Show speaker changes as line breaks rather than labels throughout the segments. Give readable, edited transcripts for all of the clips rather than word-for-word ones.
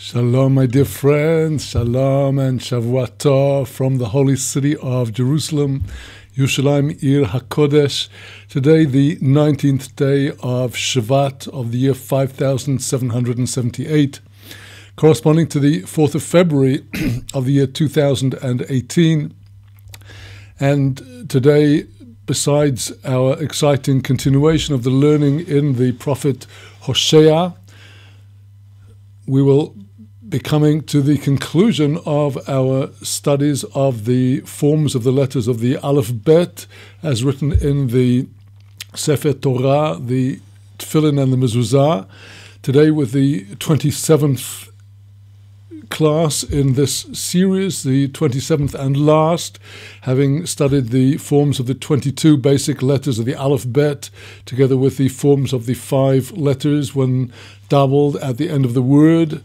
Shalom, my dear friends. Shalom and Shavua Tov from the holy city of Jerusalem, Yerushalayim Ir HaKodesh. Today, the 19th day of Shvat of the year 5778, corresponding to the 4th of February of the year 2018. And today, besides our exciting continuation of the learning in the prophet Hosea, we will be coming to the conclusion of our studies of the forms of the letters of the Aleph Bet, as written in the Sefer Torah, the Tefillin and the Mezuzah. Today with the 27th class in this series, the 27th and last, having studied the forms of the 22 basic letters of the Aleph Bet, together with the forms of the 5 letters when doubled at the end of the word.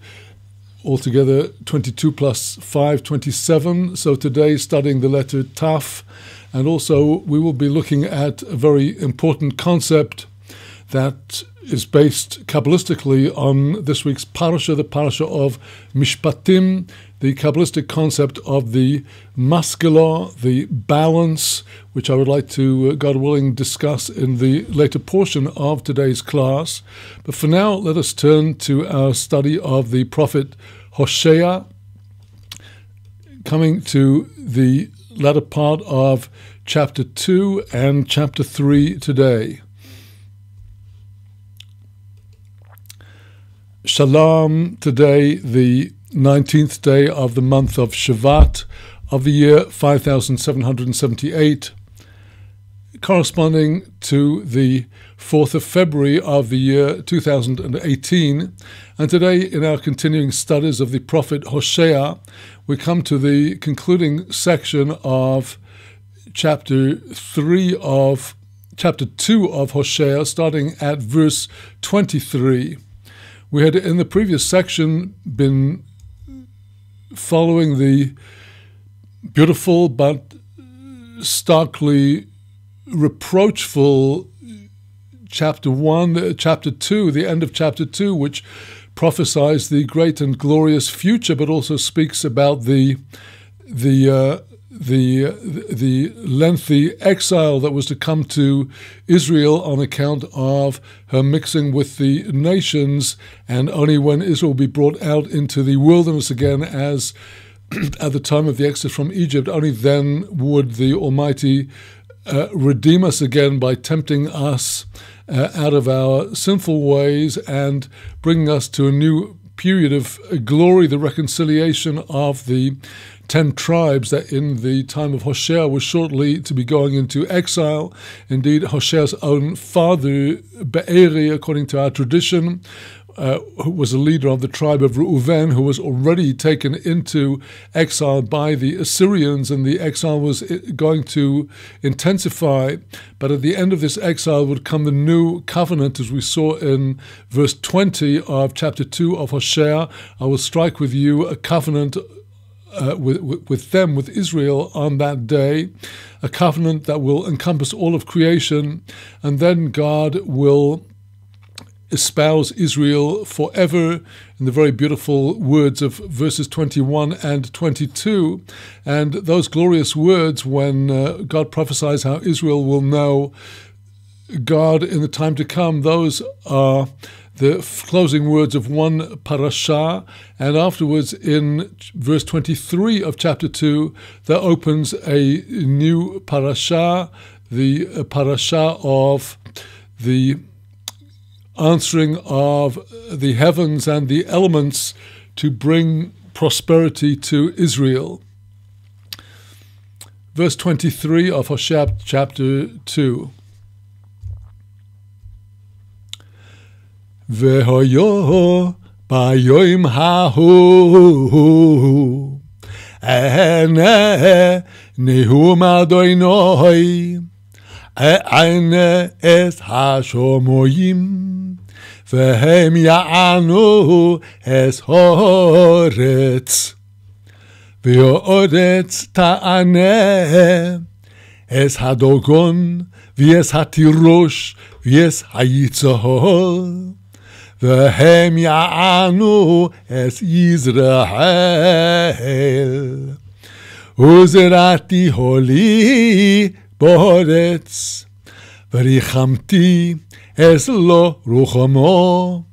Altogether 22 plus 5, 27. So today studying the letter Taf, and also we will be looking at a very important concept that is based Kabbalistically on this week's parasha, the parasha of Mishpatim, the Kabbalistic concept of the maskela, the balance, which I would like to, God willing, discuss in the later portion of today's class. But for now, let us turn to our study of the prophet Hosea, coming to the latter part of chapter 2 and chapter 3 today. Shalom, today, the 19th day of the month of Shvat of the year 5778, corresponding to the 4th of February of the year 2018. And today, in our continuing studies of the prophet Hosea, we come to the concluding section of chapter 2 of Hosea, starting at verse 23. We had, in the previous section, been following the beautiful but starkly reproachful chapter 2, the end of chapter 2, which prophesies the great and glorious future, but also speaks about the lengthy exile that was to come to Israel on account of her mixing with the nations, and only when Israel will be brought out into the wilderness again, as at the time of the exodus from Egypt, only then would the Almighty redeem us again by tempting us out of our sinful ways and bringing us to a new period of glory, the reconciliation of the 10 tribes that in the time of Hosea was shortly to be going into exile. Indeed, Hosea's own father, Be'eri, according to our tradition, who was a leader of the tribe of Reuven, who was already taken into exile by the Assyrians, and the exile was going to intensify. But at the end of this exile would come the new covenant, as we saw in verse 20 of chapter 2 of Hosea. I will strike with you a covenant with them, with Israel, on that day, a covenant that will encompass all of creation, and then God will espouse Israel forever, in the very beautiful words of verses 21 and 22. And those glorious words, when God prophesies how Israel will know God in the time to come, those are the closing words of one parasha, and afterwards in verse 23 of chapter 2, there opens a new parasha, the parasha of the answering of the heavens and the elements to bring prosperity to Israel. Verse 23 of Hosea chapter 2. Vehoyo bayoim hahu ene nehum adoinoi ene es hashomoyim vehem ya'anu es horetz ve'oretz ta'aneh es hadogon v'es hatirosh v'es hayitzahol Vehem ya'anu es Yisrael. Uzerati holi boretz. Verichamti es lo ruchamo.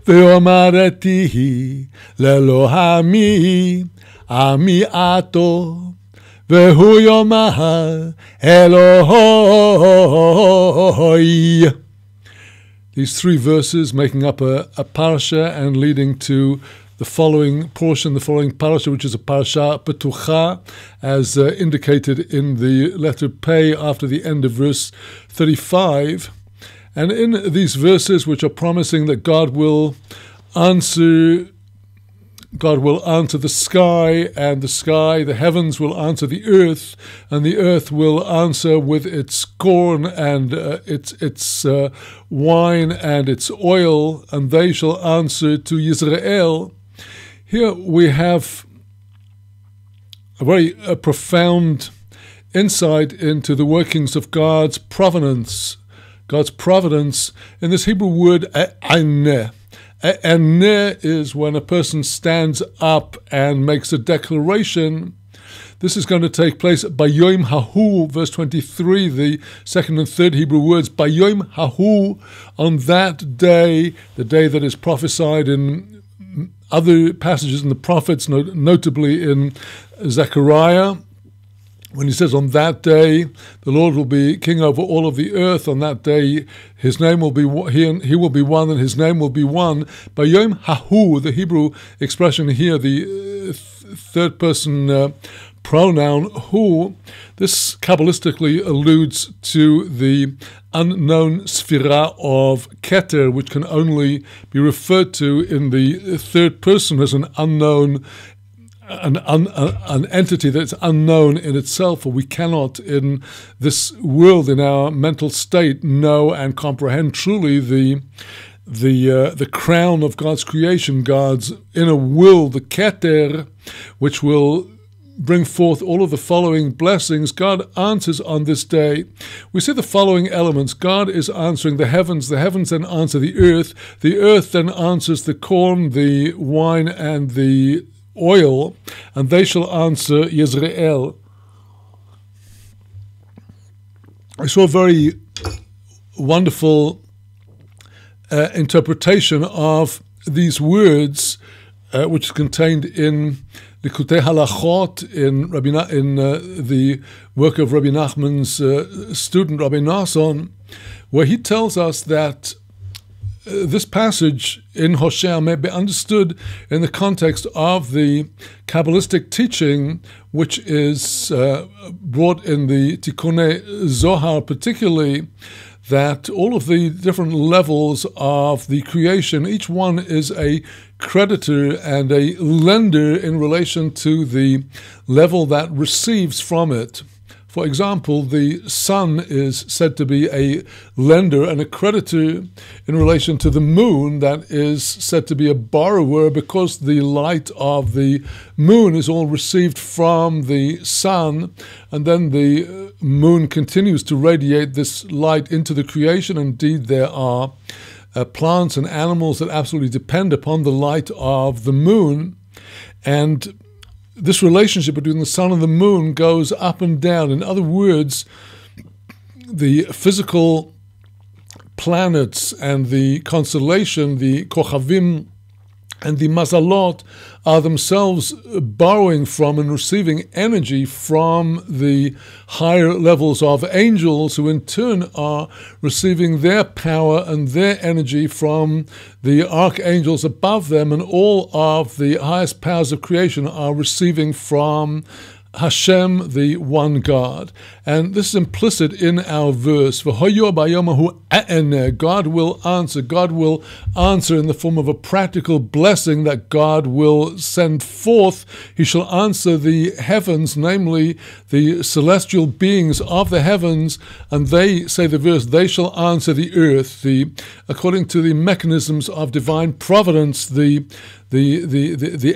Ve'omarati lelo hami ami ato. Vehu yomar Elohoi. These three verses making up a parasha and leading to the following portion, the following parasha, which is a parasha Petucha, as indicated in the letter Pei after the end of verse 35. And in these verses, which are promising that God will answer the sky, and the heavens will answer the earth, and the earth will answer with its corn and its wine and its oil, and they shall answer to Yisrael. Here we have a very profound insight into the workings of God's providence. God's providence in this Hebrew word aneh. Aneh is when a person stands up and makes a declaration. This is going to take place Bayom Hahu, verse 23, the second and third Hebrew words. Bayom Hahu, on that day, the day that is prophesied in other passages in the prophets, notably in Zechariah, when he says, on that day, the Lord will be king over all of the earth. On that day, his name will be he will be one, and his name will be one. Bayom Hahu, the Hebrew expression here, the third person pronoun hu, this Kabbalistically alludes to the unknown sphira of Keter, which can only be referred to in the third person as an unknown an entity that's unknown in itself, or we cannot in this world, in our mental state, know and comprehend truly the crown of God's creation, God's inner will, the Keter, which will bring forth all of the following blessings. God answers on this day. We see the following elements. God is answering the heavens then answer the earth then answers the corn, the wine, and the oil, and they shall answer Yisrael. I saw a very wonderful interpretation of these words, which is contained in Likutei Halachot, in the work of Rabbi Nachman's student, Rabbi Nasson, where he tells us that this passage in Hosea may be understood in the context of the Kabbalistic teaching, which is brought in the Tikkunei Zohar particularly, that all of the different levels of the creation, each one is a creditor and a lender in relation to the level that receives from it. For example, the sun is said to be a lender and a creditor in relation to the moon, that is said to be a borrower, because the light of the moon is all received from the sun, and then the moon continues to radiate this light into the creation. Indeed, there are plants and animals that absolutely depend upon the light of the moon, and this relationship between the sun and the moon goes up and down. In other words, the physical planets and the constellation, the Kochavim and the Mazalot, are themselves borrowing from and receiving energy from the higher levels of angels, who in turn are receiving their power and their energy from the archangels above them, and all of the highest powers of creation are receiving from Hashem, the one God. And this is implicit in our verse. God will answer. God will answer in the form of a practical blessing that God will send forth. He shall answer the heavens, namely the celestial beings of the heavens, and they, say the verse, they shall answer the earth. According to the mechanisms of divine providence, the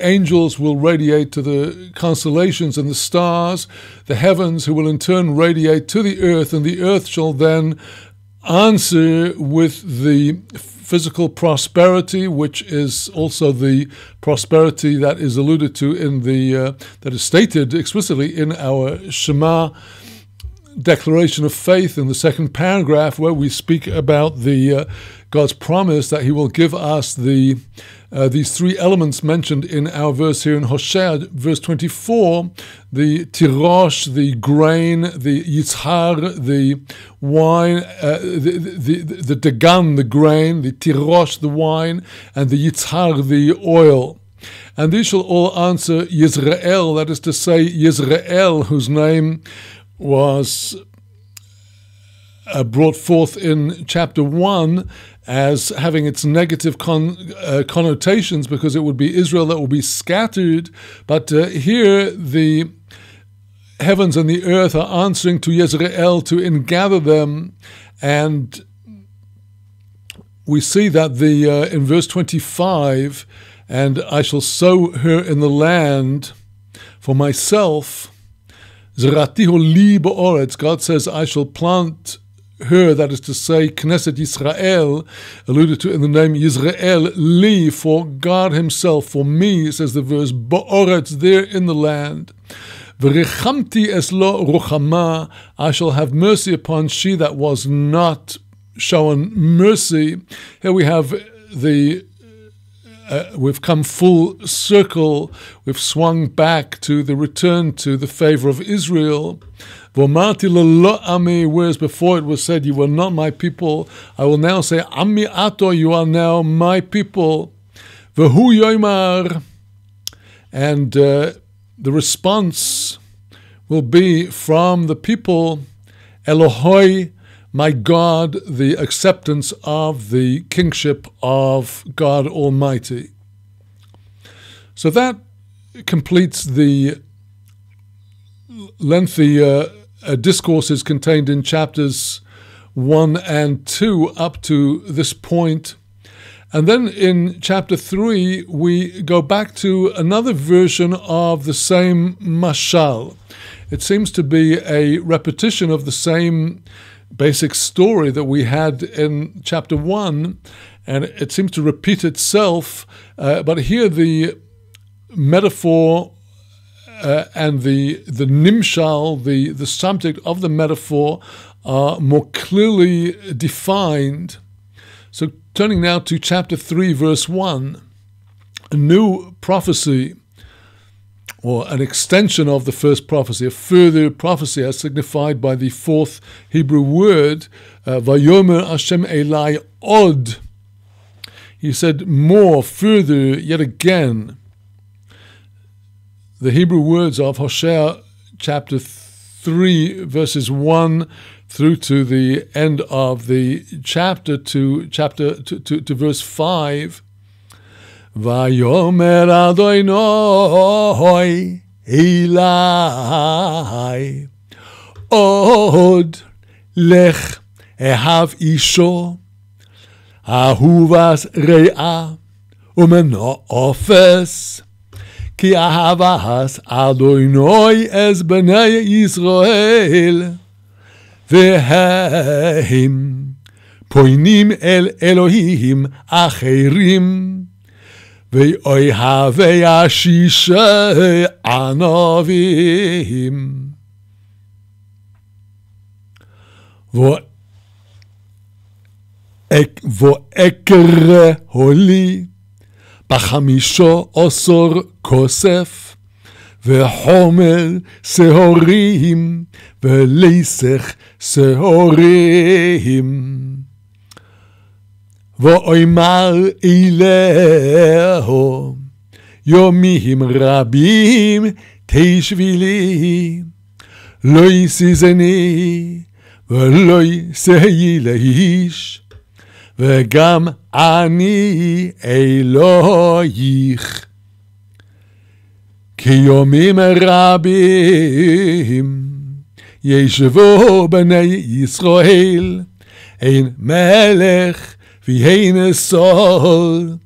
angels will radiate to the constellations and the stars, the heavens, who will in turn radiate to the earth, and the earth shall then answer with the physical prosperity, which is also the prosperity that is alluded to in that is stated explicitly in our Shema declaration of faith in the second paragraph, where we speak about God's promise that He will give us these three elements mentioned in our verse here in Hosea, verse 24, the tirosh, the grain, the yitzhar, the wine, the dagan, the grain, the tirosh, the wine, and the yitzhar, the oil. And these shall all answer Yisrael, that is to say, Yisrael, whose name was brought forth in chapter 1 as having its negative connotations, because it would be Israel that will be scattered. But here the heavens and the earth are answering to Yisrael to ingather them. And we see that in verse 25, and I shall sow her in the land for myself. Zeratihu li ba'oretz. God says, I shall plant her, that is to say, Knesset Yisrael, alluded to in the name Yisrael, li, for God Himself, for me, says the verse, ba'oretz, there in the land. V'rechamti es lo ruchama, I shall have mercy upon she that was not shown mercy. Here we have we've come full circle, we've swung back to the return to the favor of Israel. V'omarti lo ami, whereas before it was said, you were not my people, I will now say, ami ato, you are now my people. V'hu yomar, and the response will be from the people, Elohoi, my God, the acceptance of the kingship of God Almighty. So that completes the lengthy discourses contained in chapters 1 and 2 up to this point. And then in chapter 3, we go back to another version of the same mashal. It seems to be a repetition of the same basic story that we had in chapter 1, and it seems to repeat itself, but here the metaphor and the nimshal, the subject of the metaphor, are more clearly defined. So turning now to chapter 3, verse 1, a new prophecy, or an extension of the first prophecy, a further prophecy as signified by the fourth Hebrew word, Vayomer Hashem Elai Od. He said more, further, yet again. The Hebrew words of Hosea chapter 3, verses 1 through to the end of the chapter, to verse 5. Vayomer Adonai Elai Od lech ehav isho ahuvas re'a umenofes ki ahavas Adonai es bnei Yisrael vehem poinim el Elohim acherim ואוהבי השישה ענבים. ואקרא לי בחמישו עשר כוסף, וחומר שעורים, ולסך שעורים. ואומר אלהו יומים רבים תשבי לי, לא יסיזני ולא יסהי לאיש, וגם אני אלוהיך. כי יומים רבים ישבו בני ישראל, אין מלך ויהנה סול,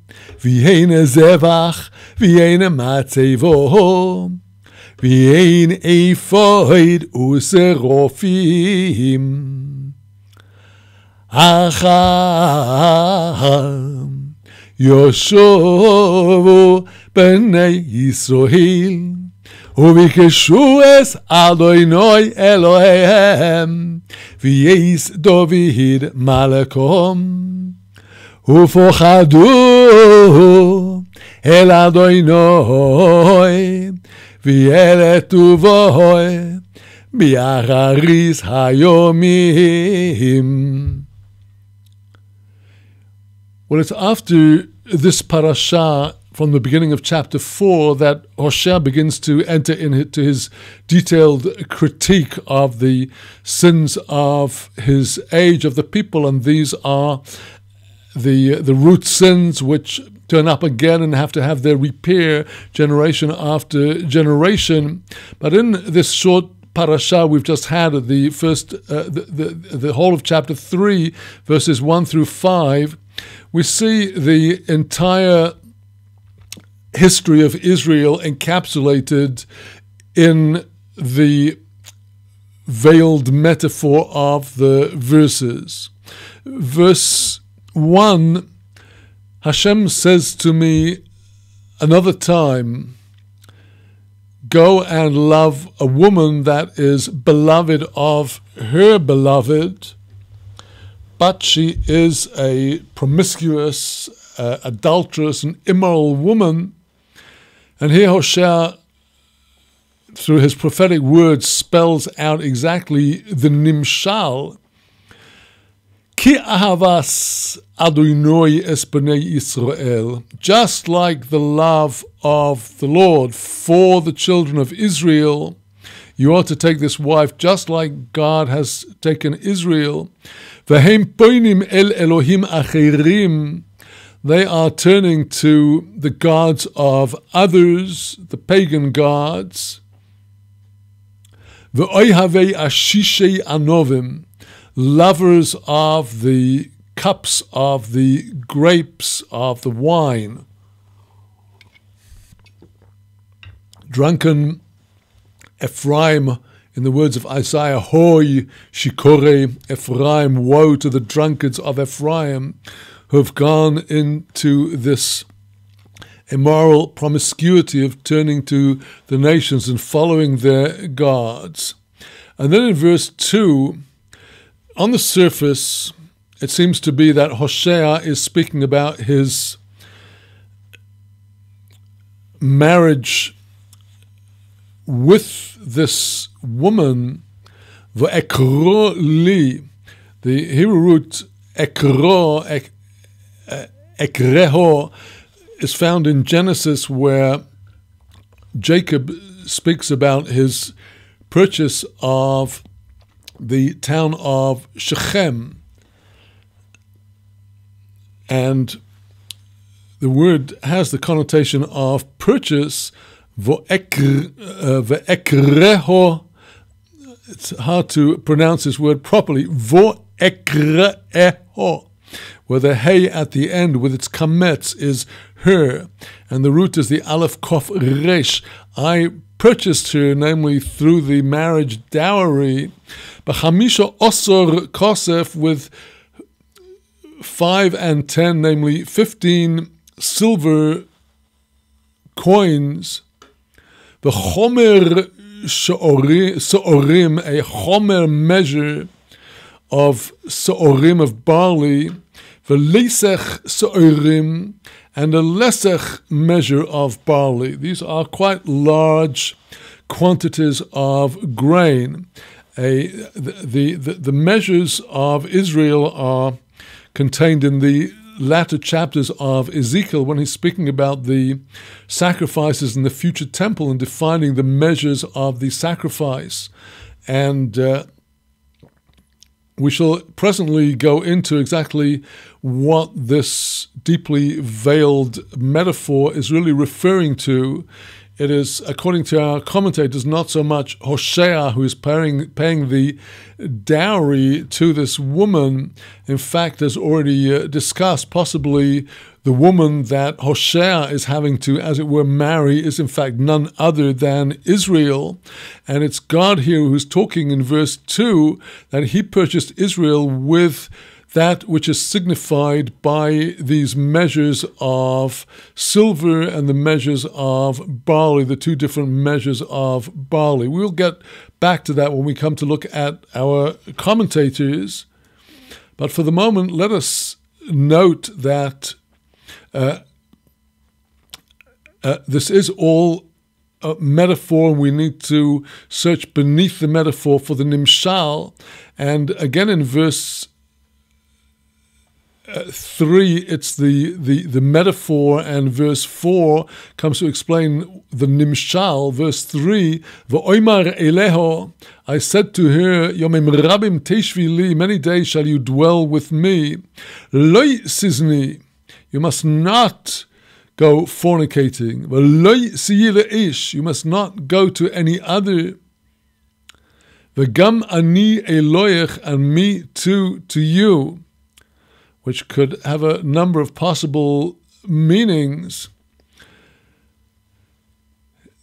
ויהנה זבח, ויהנה מצבו, ויהנה אפוד ושרופים. Acham Yoshovu Bnei Yisrael Uvikeshu es Adonai Eloheim V'yis David Malakom Ufochadu El Adonai V'yeret Uvohoi Bi'acharis Hayomim. Well, it's after this parasha, from the beginning of chapter 4, that Hosea begins to enter into his detailed critique of the sins of his age, of the people, and these are the root sins which turn up again and have to have their repair generation after generation. But in this short parasha we've just had, the first, the whole of chapter 3, verses 1 through 5, we see the entire history of Israel encapsulated in the veiled metaphor of the verses. Verse 1, Hashem says to me another time, go and love a woman that is beloved of her beloved, but she is a promiscuous, adulterous, and immoral woman. And here Hosea, through his prophetic words, spells out exactly the nimshal. Ki ahavas Adonai es bnei Yisrael, just like the love of the Lord for the children of Israel, you ought to take this wife just like God has taken Israel. V'hem poinim el Elohim acherim, they are turning to the gods of others, the pagan gods. V'oihavei ashishei anovim, lovers of the cups of the grapes of the wine. Drunken Ephraim, in the words of Isaiah, Hoi shikore Ephraim, woe to the drunkards of Ephraim, who have gone into this immoral promiscuity of turning to the nations and following their gods. And then in verse 2, on the surface, it seems to be that Hosea is speaking about his marriage with this woman, v'ekro li. The Hebrew root ekro, ekreho, is found in Genesis, where Jacob speaks about his purchase of the town of Shechem. And the word has the connotation of purchase, ve'ekreho. It's hard to pronounce this word properly, vo'ekreho, where the hey at the end with its kametz is her, and the root is the aleph kof resh. I purchased her, namely through the marriage dowry, b'chamisha osor kosef, with 5 and 10, namely 15 silver coins, the chomer seorim, a chomer measure of seorim, of barley, the lesech seorim, and a lesech measure of barley. These are quite large quantities of grain. The measures of Israel are contained in the latter chapters of Ezekiel, when he's speaking about the sacrifices in the future temple and defining the measures of the sacrifice. And we shall presently go into exactly what this deeply veiled metaphor is really referring to. It is, according to our commentators, not so much Hosea who is paying the dowry to this woman. In fact, as already discussed, possibly the woman that Hosea is having to, as it were, marry is in fact none other than Israel. And it's God here who's talking in verse 2 that he purchased Israel with that which is signified by these measures of silver and the measures of barley, the two different measures of barley. We'll get back to that when we come to look at our commentators. But for the moment, let us note that this is all a metaphor, and we need to search beneath the metaphor for the nimshal. And again in verse 3, it's the metaphor, and verse 4 comes to explain the nimshal. Verse 3, V'oimar eleho, I said to her, Yomim rabim teshvi li, many days shall you dwell with me. Loi sizni, you must not go fornicating. V'loi siyi le'ish, you must not go to any other. V'gam ani Eloich, and me too to you, which could have a number of possible meanings.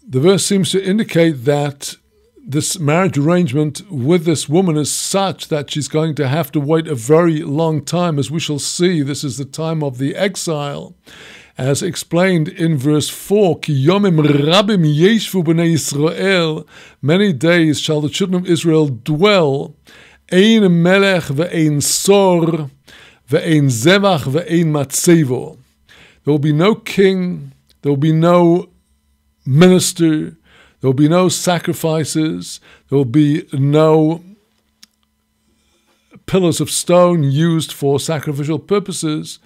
The verse seems to indicate that this marriage arrangement with this woman is such that she's going to have to wait a very long time. As we shall see, this is the time of the exile, as explained in verse 4, Ki yomim rabim yeshvu b'nei Yisrael, many days shall the children of Israel dwell, ein melech ve'ein sor, ve'ein zevach ve'ein matzevo. There will be no king, there will be no minister, there will be no sacrifices, there will be no pillars of stone used for sacrificial purposes.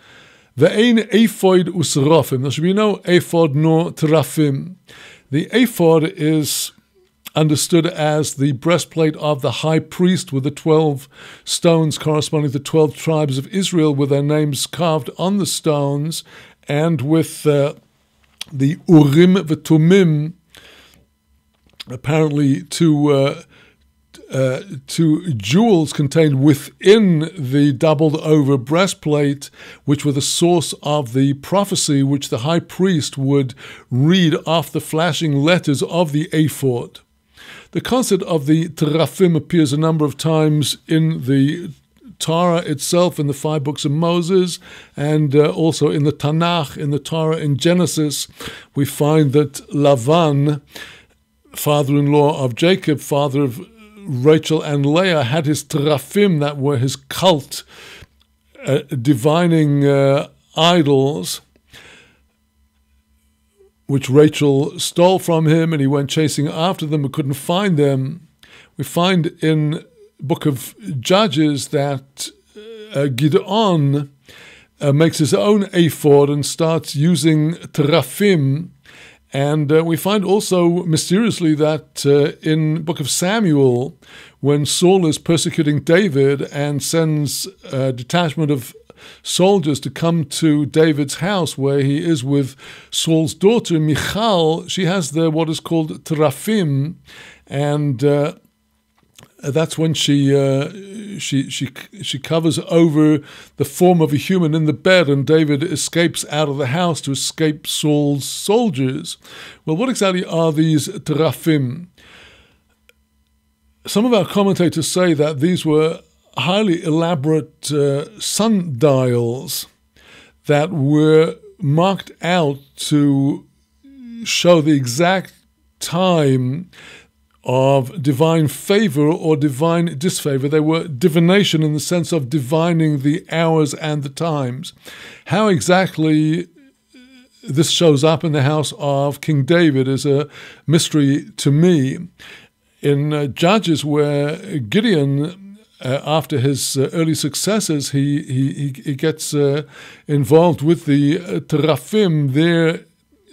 Ve'ein ephod usrafim. There should be no ephod nor terafim. The ephod is understood as the breastplate of the high priest, with the 12 stones corresponding to the 12 tribes of Israel with their names carved on the stones, and with the Urim v'Tumim, apparently two jewels contained within the doubled over breastplate, which were the source of the prophecy which the high priest would read off the flashing letters of the ephod. The concept of the terafim appears a number of times in the Torah itself, in the 5 books of Moses, and also in the Tanakh, in the Torah, in Genesis. We find that Lavan, father-in-law of Jacob, father of Rachel and Leah, had his terafim, that were his cult divining idols, which Rachel stole from him, and he went chasing after them but couldn't find them. We find in book of Judges that Gideon makes his own ephod and starts using terafim. And we find also mysteriously that in book of Samuel, when Saul is persecuting David and sends a detachment of soldiers to come to David's house where he is with Saul's daughter Michal, she has there what is called terafim, and that's when she covers over the form of a human in the bed, and David escapes out of the house to escape Saul's soldiers. Well, what exactly are these terafim? Some of our commentators say that these were highly elaborate sundials that were marked out to show the exact time of divine favor or divine disfavor. They were divination in the sense of divining the hours and the times. How exactly this shows up in the house of King David is a mystery to me. In Judges, where Gideon, after his early successes, he gets involved with the terafim there.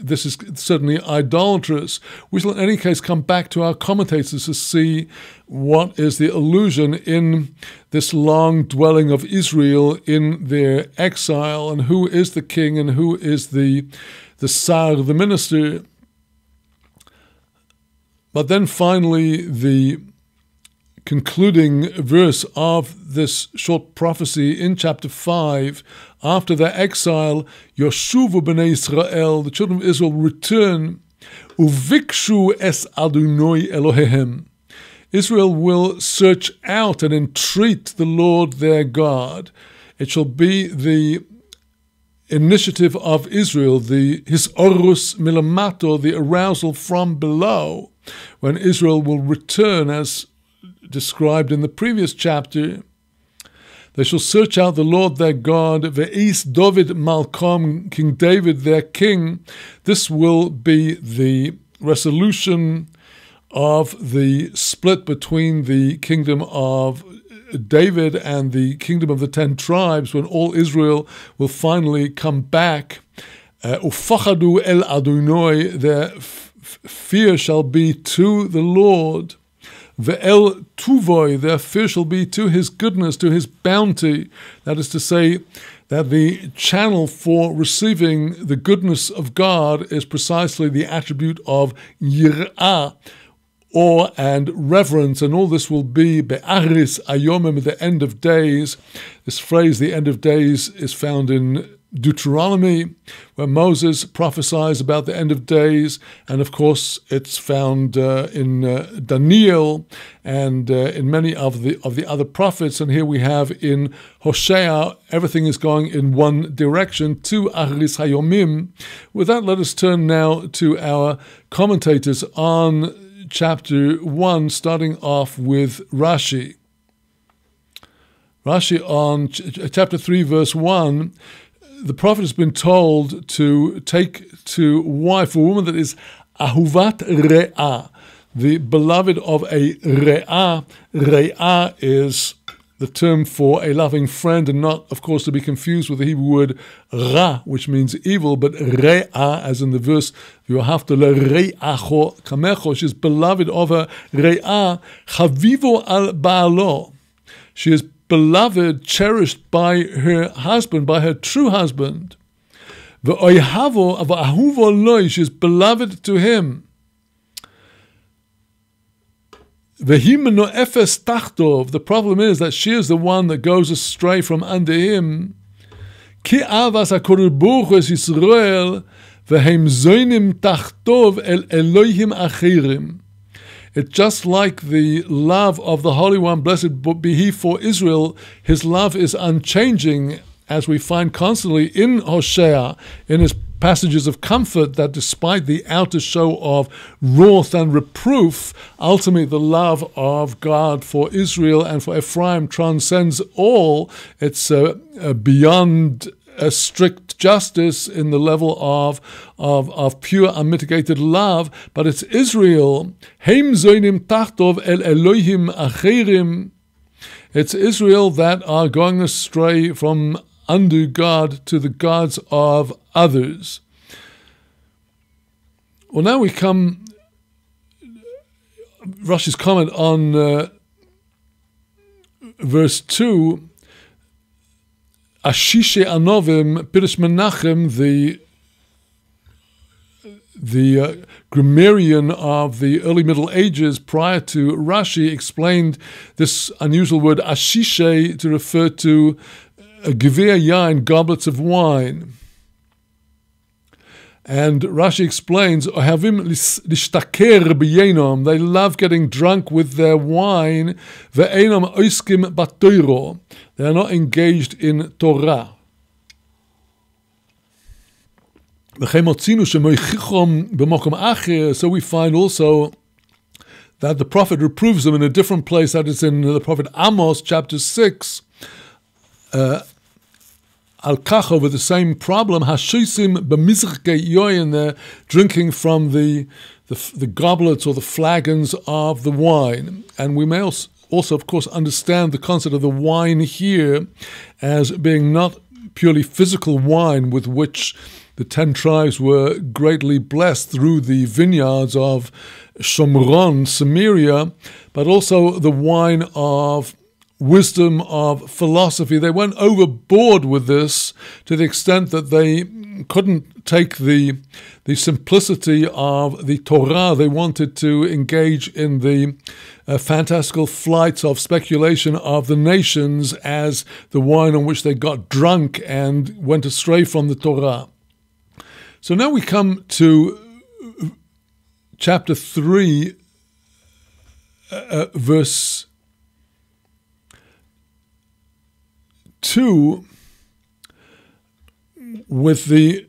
This is certainly idolatrous. We shall in any case come back to our commentators to see what is the allusion in this long dwelling of Israel in their exile, and who is the king and who is the sar, the minister. But then finally, the concluding verse of this short prophecy in chapter 5, after their exile, Yoshuvu b'nei Israel, the children of Israel return, uvikshu es Adonai Elohehem. Israel will search out and entreat the Lord their God. It shall be the initiative of Israel, the hisorus milamato, the arousal from below, when Israel will return, as described in the previous chapter. They shall search out the Lord their God, ve'is David Malcolm, King David their king. This will be the resolution of the split between the kingdom of David and the kingdom of the 10 tribes, when all Israel will finally come back. Ufachadu el Adonai, their fear shall be to the Lord. Ve'el tuvoi, their fear shall be to his goodness, to his bounty. That is to say, that the channel for receiving the goodness of God is precisely the attribute of yir'ah, awe and reverence, and all this will be be'aris ayomim, at the end of days. This phrase, the end of days, is found in Deuteronomy, where Moses prophesies about the end of days, and of course it's found in Daniel and in many of the other prophets. And here we have in Hosea, everything is going in one direction, to Acharis Hayomim. With that, let us turn now to our commentators on chapter 1, starting off with Rashi. Rashi on chapter 3, verse 1, the prophet has been told to take to wife a woman that is ahuvat re'ah, the beloved of a re'ah. Re'ah is the term for a loving friend, and not, of course, to be confused with the Hebrew word ra, which means evil, but re'ah, as in the verse, v'yohavta le're'acho kamecho, she is beloved of her re'ah, chavivo al ba'alo. She is beloved, cherished by her husband, by her true husband. V'oihavo v'ahuvo loy, she is beloved to him. V'himeno efes tachtov, the problem is that she is the one that goes astray from under him. Ki avas HaKadosh Baruch Hu es Yisrael, v'hem zoinim tachtov el Elohim achirim. It's just like the love of the Holy One, blessed be He, for Israel. His love is unchanging, as we find constantly in Hosea, in his passages of comfort, that despite the outer show of wrath and reproof, ultimately the love of God for Israel and for Ephraim transcends all. It's beyond a strict justice in the level of pure unmitigated love, but it's Israel. Heim zoinim tachtov el Elohim achirim. It's Israel that are going astray from under God to the gods of others. Well, now we come Rashi's comment on verse 2. Ashishe Anovim, Pirush Menachem, the grammarian of the early Middle Ages prior to Rashi, explained this unusual word ashishe to refer to gevei yain, goblets of wine. And Rashi explains, Ohavim lishtaker b'yenom, they love getting drunk with their wine, ve'enam oiskim b'Torah, they are not engaged in Torah. So we find also that the prophet reproves them in a different place, that is in the prophet Amos chapter 6, Al-Kach, over the same problem, Hashisim b'mizrkei yoyin, they're drinking from the goblets or the flagons of the wine. And we may also, of course, understand the concept of the wine here as being not purely physical wine with which the 10 tribes were greatly blessed through the vineyards of Shomron, Samaria, but also the wine of wisdom, of philosophy. They went overboard with this to the extent that they couldn't take the simplicity of the Torah. They wanted to engage in the fantastical flights of speculation of the nations as the wine on which they got drunk and went astray from the Torah. So now we come to chapter 3, verse 2, with the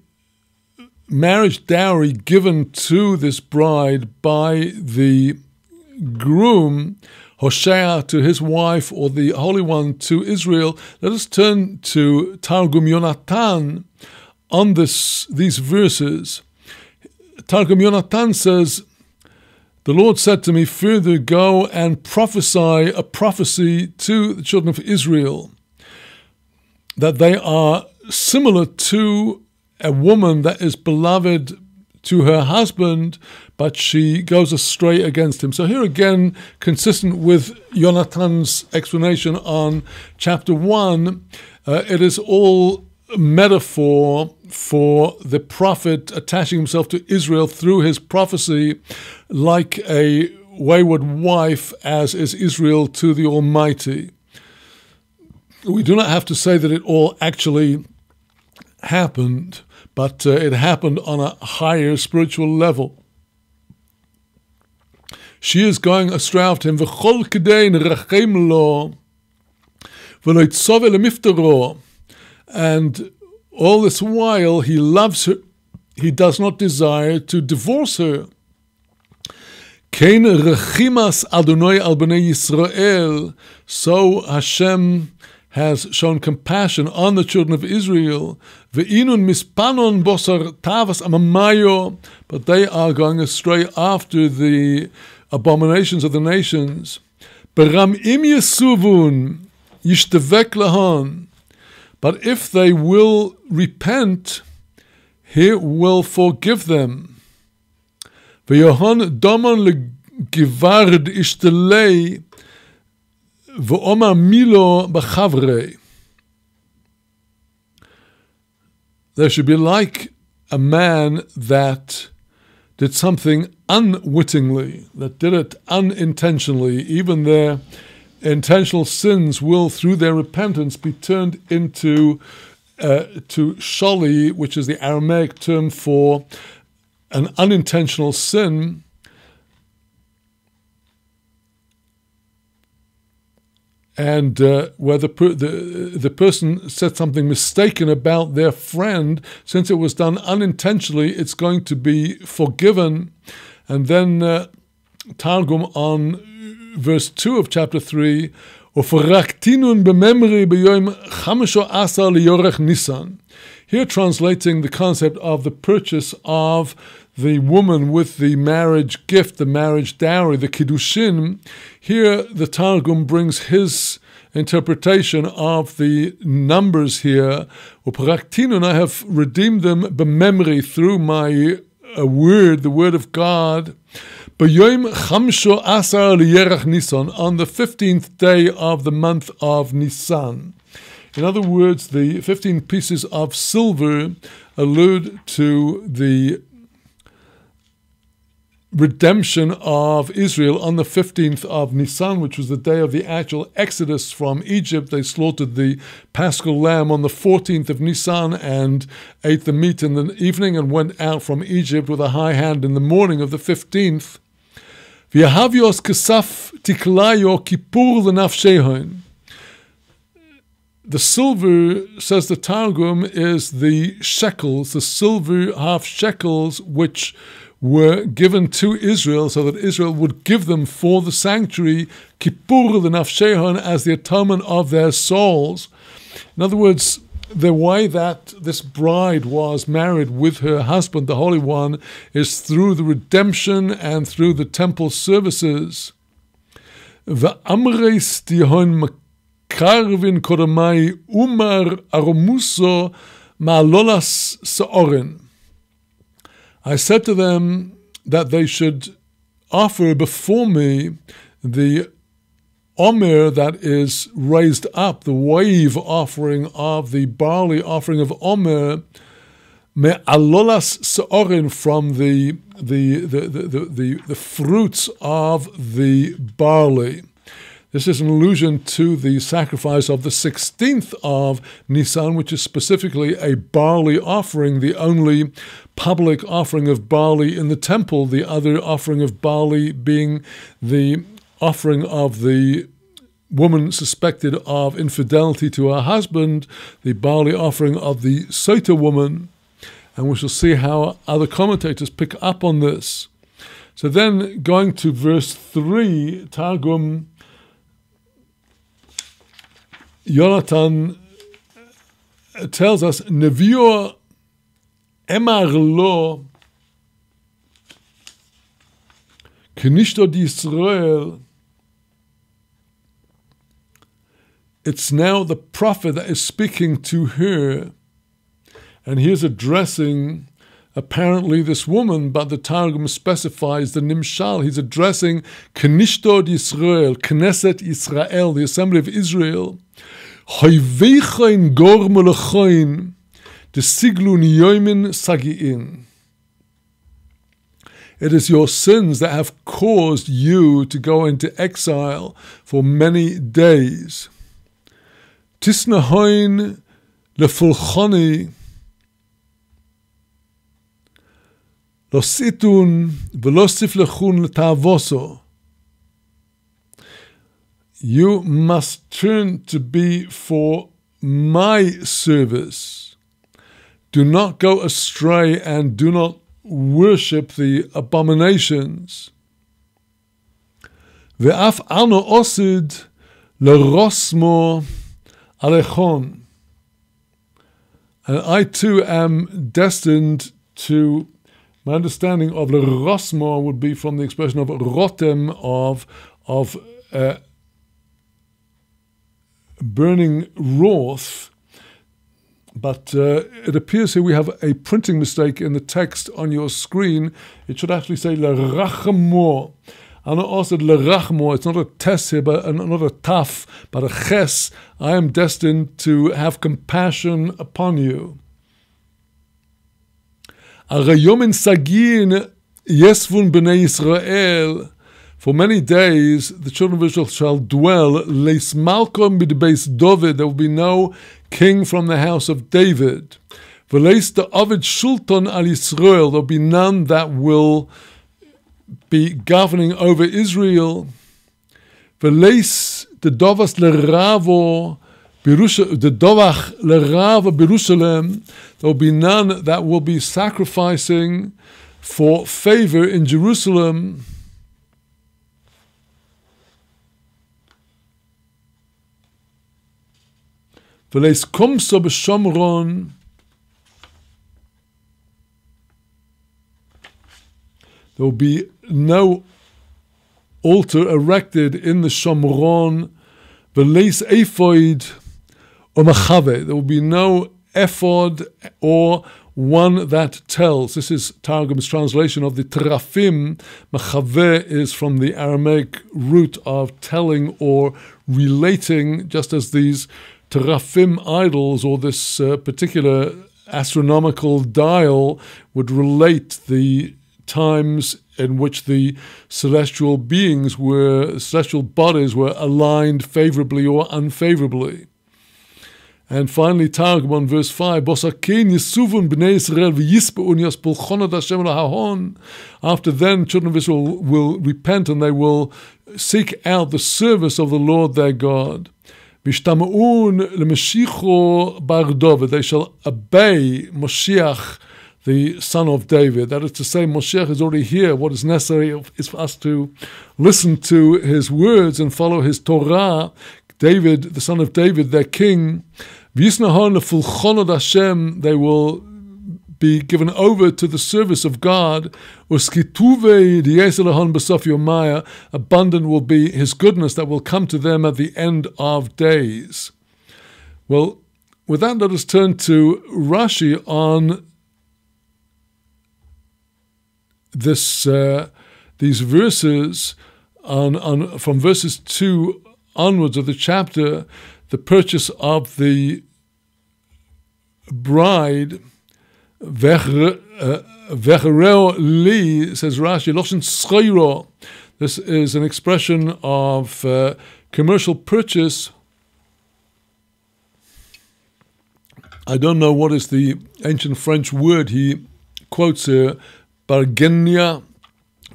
marriage dowry given to this bride by the groom, Hosea to his wife, or the Holy One to Israel, let us turn to Targum Yonatan on these verses. Targum Yonatan says, the Lord said to me, further go and prophesy a prophecy to the children of Israel, that they are similar to a woman that is beloved to her husband, but she goes astray against him. So here again, consistent with Yonatan's explanation on chapter 1, it is all metaphor for the prophet attaching himself to Israel through his prophecy, like a wayward wife, as is Israel to the Almighty. We do not have to say that it all actually happened, but it happened on a higher spiritual level. She is going astray after him. V'chol kedei nerachem lo v'lo yitzove lemiftaro. And all this while he loves her, he does not desire to divorce her. Kein rechimas Adonai al bnei Yisrael. So Hashem has shown compassion on the children of Israel. Ve'inun mispanon bosar tavas amamayo. But they are going astray after the abominations of the nations. Beram im yesuvun yishtevek lahon. But if they will repent, he will forgive them. Ve'yohon domon legivard ishtelei ve'omar milo b'chavrei. There should be like a man that did something unwittingly, that did it unintentionally. Even their intentional sins will, through their repentance, be turned into to sholi, which is the Aramaic term for an unintentional sin. And where the person said something mistaken about their friend, since it was done unintentionally, it's going to be forgiven. And then Targum on verse 2 of chapter 3, here translating the concept of the purchase of the woman with the marriage gift, the marriage dowry, the kiddushin. Here the Targum brings his interpretation of the numbers here. I have redeemed them b'memri, through my word, the word of God. On the 15th day of the month of Nisan. In other words, the 15 pieces of silver allude to the redemption of Israel on the 15th of Nisan, which was the day of the actual exodus from Egypt. They slaughtered the paschal lamb on the 14th of Nisan and ate the meat in the evening and went out from Egypt with a high hand in the morning of the 15th. V'yahavios kesaf tiklayo kippur l'nafshehon. The silver, says the Targum, is the shekels, the silver half shekels, which were given to Israel so that Israel would give them for the sanctuary, kippur l'nafshehon, as the atonement of their souls. In other words, the way that this bride was married with her husband, the Holy One, is through the redemption and through the temple services. V'amreis tihon makarvin kodamai umar aromuso ma'alolas se'orin. I said to them that they should offer before me the omer that is raised up, the wave offering of the barley offering of omer, me'alolas se'orin, from the fruits of the barley. This is an allusion to the sacrifice of the 16th of Nisan, which is specifically a barley offering, the only public offering of barley in the temple, the other offering of barley being the offering of the woman suspected of infidelity to her husband, the barley offering of the Sota woman. And we shall see how other commentators pick up on this. So then, going to verse 3, Targum Yonatan tells us, Nevio emar lo Kenishto d'Yisrael. It's now the prophet that is speaking to her, and he is addressing apparently this woman, but the Targum specifies the Nimshal. He's addressing Kenishto d'Yisrael, Knesset Israel, the assembly of Israel. Hoivechain gor melechain de siglun yoimin sagi'in. It is your sins that have caused you to go into exile for many days. Tisnahoin lefulchoni lositun velosiflechun letavoso. You must turn to be for my service. Do not go astray and do not worship the abominations. Ve'af ano osid lerosmo alechon. And I too am destined to, my understanding of lerosmo would be from the expression of rotem, of burning wrath. But it appears here we have a printing mistake in the text on your screen. It should actually say lerachmo. And also lerachmo. It's not a tes here, but not a taf, but a ches. I am destined to have compassion upon you. Arayomin sagin yesvun b'nei Yisrael. For many days the children of Israel shall dwell, leis malkom b'beis David, there will be no king from the house of David. V'leis da'avid shulton al Yisrael, there will be none that will be governing over Israel. V'leis dedovach leravo Birushalem, there will be none that will be sacrificing for favor in Jerusalem. V'leis kumso b'shomron, there will be no altar erected in the Shomron. V'leis ephod umachave, there will be no ephod or one that tells. This is Targum's translation of the terafim. Machave is from the Aramaic root of telling or relating, just as these terafim idols, or this particular astronomical dial, would relate the times in which the celestial bodies were aligned favorably or unfavorably. And finally, Targum on verse 5, after then, children of Israel will repent and they will seek out the service of the Lord their God. They shall obey Moshiach, the son of David. That is to say, Moshiach is already here. What is necessary is for us to listen to his words and follow his Torah. David, the son of David, their king, they will be given over to the service of God. Abundant will be his goodness that will come to them at the end of days. Well, with that, let us turn to Rashi on this these verses, from verses 2 onwards of the chapter, the purchase of the bride. Vechareo li, says Rashi, loshen schayro. This is an expression of commercial purchase. I don't know what is the ancient French word he quotes here. Bargenia,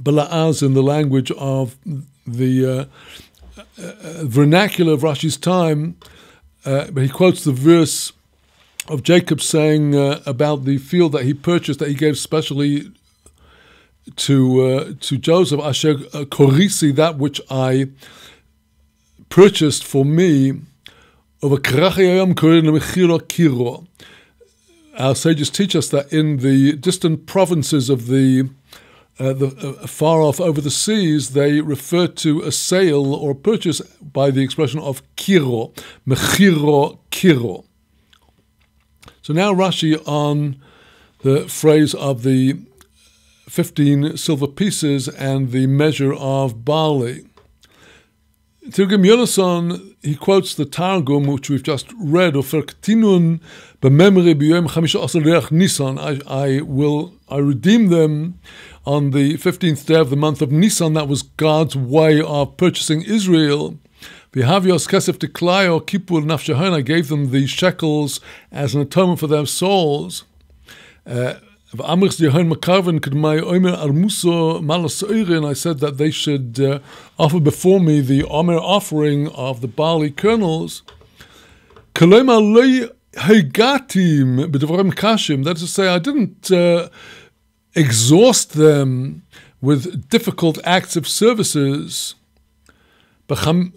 bala'az in the language of the vernacular of Rashi's time, but he quotes the verse of Jacob saying about the field that he purchased, that he gave specially to Joseph, Asher korisi, that which I purchased for me. Our sages teach us that in the distant provinces of the far off over the seas, they refer to a sale or a purchase by the expression of kiro, mechiro kiro. So now Rashi on the phrase of the 15 silver pieces and the measure of barley. Tirgum Yonason, he quotes the Targum, which we've just read, Uferktinun b'memri b'yom chamisha asar leach Nisan. I redeem them on the 15th day of the month of Nisan. That was God's way of purchasing Israel. V'havios kesef tiklayo kipur nafshahon. I gave them the shekels as an atonement for their souls. And I said that they should offer before me the omer offering of the barley kernels. That is to say, I didn't exhaust them with difficult acts of services. B'chamisha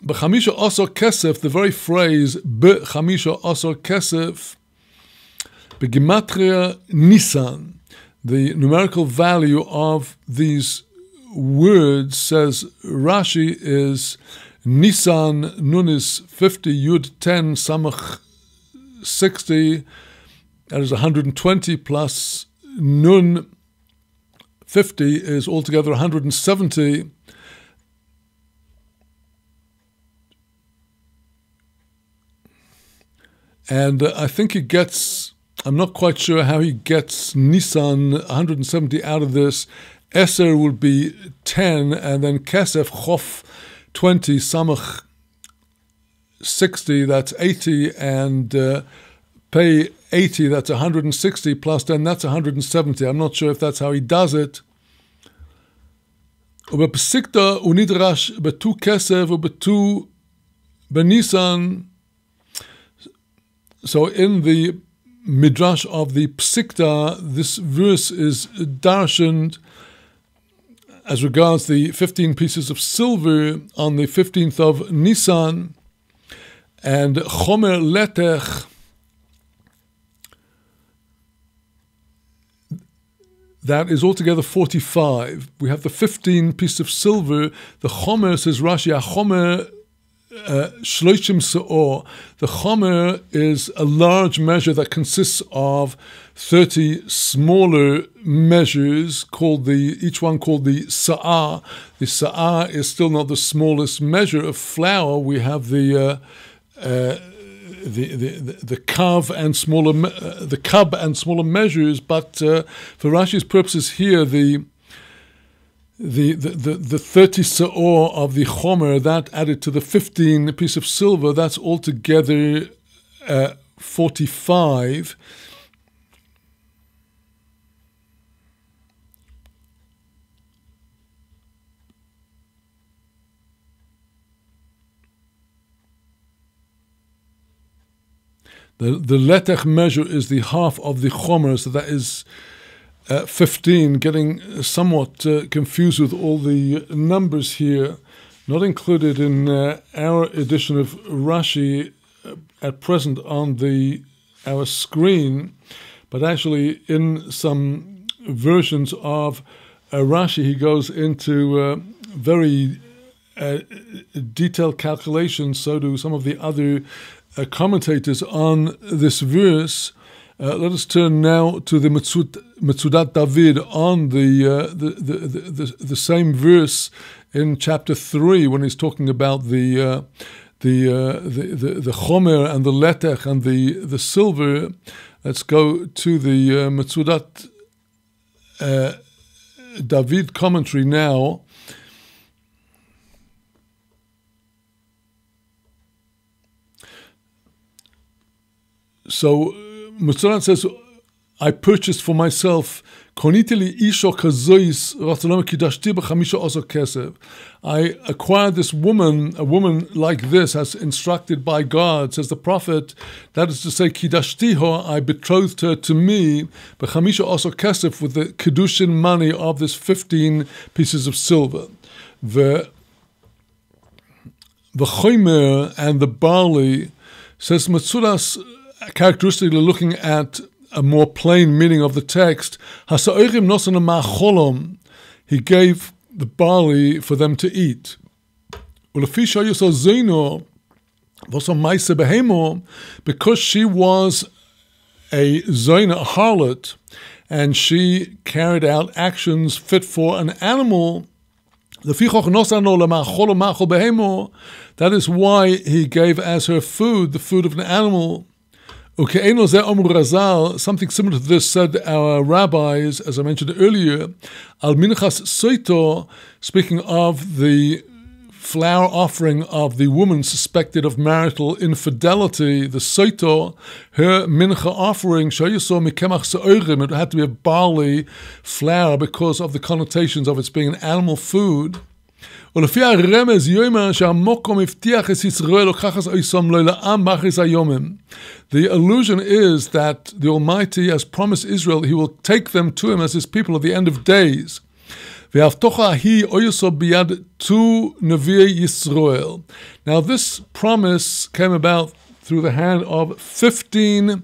osor kesef, the very phrase b'chamisha osor kesef, Begematria Nisan, the numerical value of these words, says Rashi, is Nisan, Nun is 50, Yud 10, Samach 60, that is 120, plus Nun 50 is altogether 170. And I think it gets... I'm not quite sure how he gets Nisan 170 out of this. Eser will be 10, and then Kesef, Chof 20, Samach 60, that's 80, and Pei 80, that's 160, plus 10, that's 170. I'm not sure if that's how he does it. Ubepsikta unidrash betu Kesef ubetu benisan. So in the Midrash of the Psikta, this verse is darshaned as regards the 15 pieces of silver on the 15th of Nisan, and Chomer Letech, that is altogether 45. We have the 15 pieces of silver. The Chomer, says Rashi, Chomer Shloshim Se'or. The Chomer is a large measure that consists of 30 smaller measures, each one called the Sa'ah. The Sa'ah is still not the smallest measure of flour. We have the kav and smaller measures, but for Rashi's purposes here, the 30 sa'or of the chomer, that added to the 15 piece of silver, that's altogether 45. The letech measure is the half of the chomer, so that is 15, getting somewhat confused with all the numbers here, not included in our edition of Rashi at present on our screen, but actually in some versions of Rashi he goes into very detailed calculations. So do some of the other commentators on this verse. Let us turn now to the Metzudat David on the same verse in chapter 3 when he's talking about the chomer and the letech and the silver. Let's go to the Metzudat David commentary now. So Metzudat says, I purchased for myself I acquired this woman, a woman like this, as instructed by God, says the prophet. That is to say, kidashtiho, I betrothed her to me, b'chamisha oso kesef, with the kedushin money of this 15 pieces of silver. The chomer and the barley, says Matsudas, characteristically looking at a more plain meaning of the text, he gave the barley for them to eat. Because she was a zoina, a harlot, and she carried out actions fit for an animal, that is why he gave as her food the food of an animal. Something similar to this said our rabbis, as I mentioned earlier, al minchas soito, speaking of the flour offering of the woman suspected of marital infidelity, the soito, her mincha offering, it had to be a barley flour because of the connotations of its being an animal food. The allusion is that the Almighty has promised Israel He will take them to Him as His people at the end of days. Now this promise came about through the hand of 15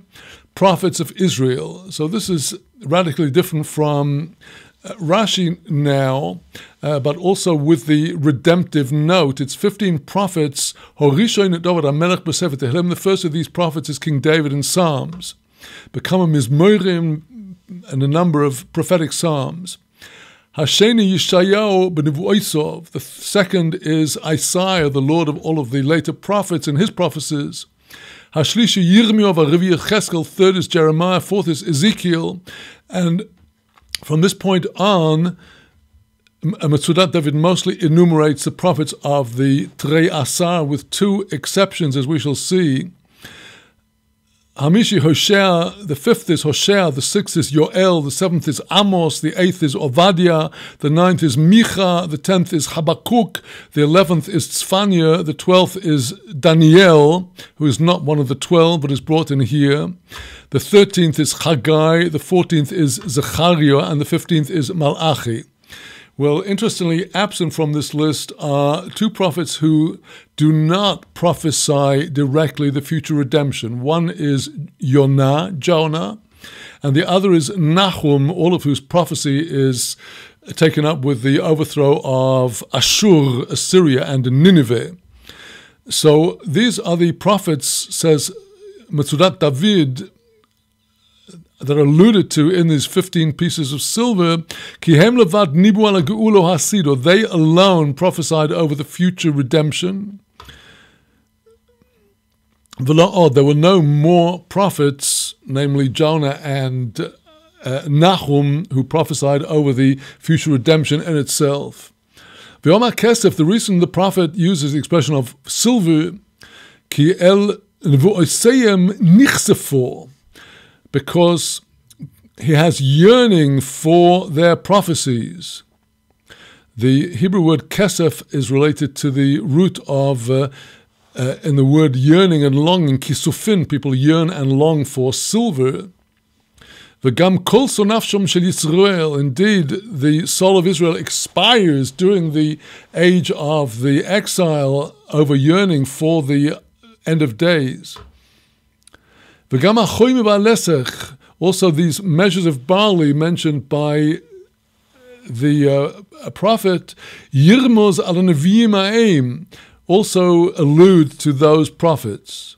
prophets of Israel. So this is radically different from Rashi now, but also with the redemptive note. It's 15 prophets. The first of these prophets is King David in Psalms, become a mizmorim and a number of prophetic psalms. Hasheni Yeshayahu b'nevuosov. The second is Isaiah, the Lord of all of the later prophets and his prophecies. Hashlishi Yirmiyahu v'Revi Cheskel. Third is Jeremiah. Fourth is Ezekiel. And from this point on, Metzudat David mostly enumerates the prophets of the Trei Asar, with two exceptions, as we shall see. Hamishi Hosea, the fifth is Hosea, the sixth is Yoel, the seventh is Amos, the eighth is Ovadia, the ninth is Micha, the 10th is Habakkuk, the 11th is Tzfania, the 12th is Daniel, who is not one of the 12 but is brought in here. The 13th is Haggai, the 14th is Zechariah, and the 15th is Malachi. Well, interestingly, absent from this list are two prophets who do not prophesy directly the future redemption. One is Jonah, and the other is Nahum, all of whose prophecy is taken up with the overthrow of Ashur, Assyria, and Nineveh. So these are the prophets, says Metzudat David, that are alluded to in these 15 pieces of silver. They alone prophesied over the future redemption. There were no more prophets, namely Jonah and Nahum, who prophesied over the future redemption in itself. V'omar kesef, the reason the prophet uses the expression of silver, ki el nevuoseyem nichsefo, because he has yearning for their prophecies. The Hebrew word kesef is related to the root of, in the word yearning and longing, kisufin, people yearn and long for silver. V'gam kol sonafshom shel Yisrael, indeed, the soul of Israel expires during the age of the exile over yearning for the end of days. V'gam achoyim v'alesech, also these measures of barley mentioned by the prophet, Yirmoz al neviim ha'em, also allude to those prophets.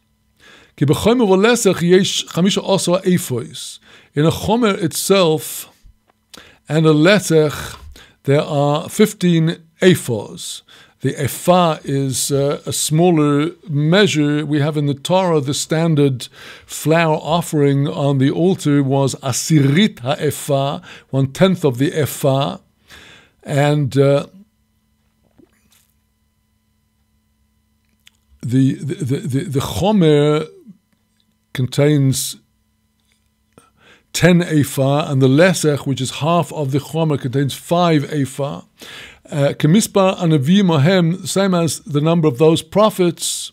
Ki b'chomer v'alesech yesh chamisha oso ephos. In a chomer itself and a lesech, there are 15 ephos. The ephah is a smaller measure. We have in the Torah the standard flour offering on the altar was asirit ha'ephah, 1/10 of the ephah, and the chomer contains 10 ephah, and the lesech, which is half of the chomer, contains 5 ephah. Kemispa anavim mohem, same as the number of those prophets.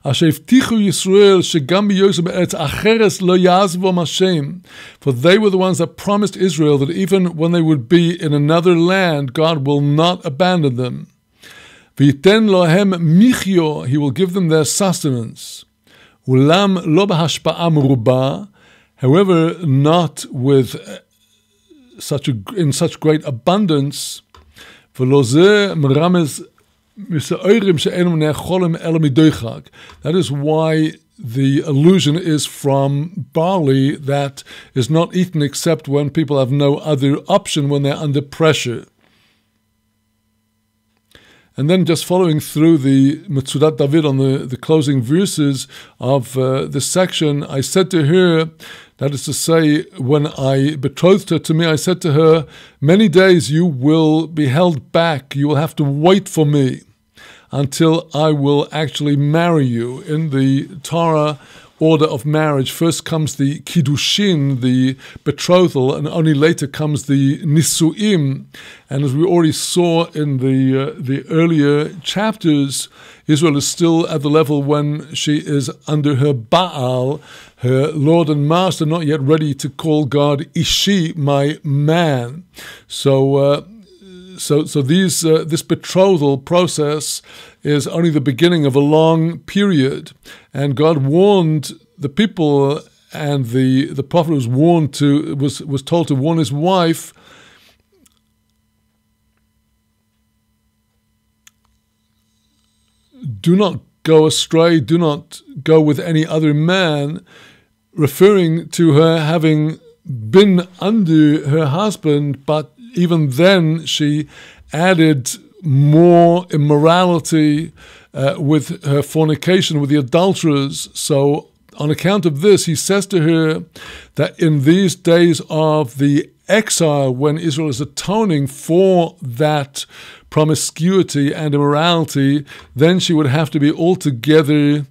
Asher iftichu Yisrael shegam b'yosem be'eretz acheres lo yazvom Hashem. For they were the ones that promised Israel that even when they would be in another land, God will not abandon them. V'yiten lohem michyo, He will give them their sustenance. Ulam lo b'hashpa'a merubah, however, not with in such great abundance. V'lo merames. That is why the allusion is from barley that is not eaten except when people have no other option, when they're under pressure. And then just following through the Metzudat David on the closing verses of this section, I said to her, that is to say, when I betrothed her to me, I said to her, many days you will be held back, you will have to wait for me until I will actually marry you. In the Torah order of marriage, first comes the kiddushin, the betrothal, and only later comes the nisuim. And as we already saw in the earlier chapters, Israel is still at the level when she is under her Baal, her Lord and Master, not yet ready to call God Ishi, my man. So this betrothal process is only the beginning of a long period, and God warned the people, and the prophet was told to warn his wife do not go astray, do not go with any other man, referring to her having been under her husband, but even then she added more immorality with her fornication with the adulterers. So on account of this, he says to her that in these days of the exile, when Israel is atoning for that promiscuity and immorality, then she would have to be altogether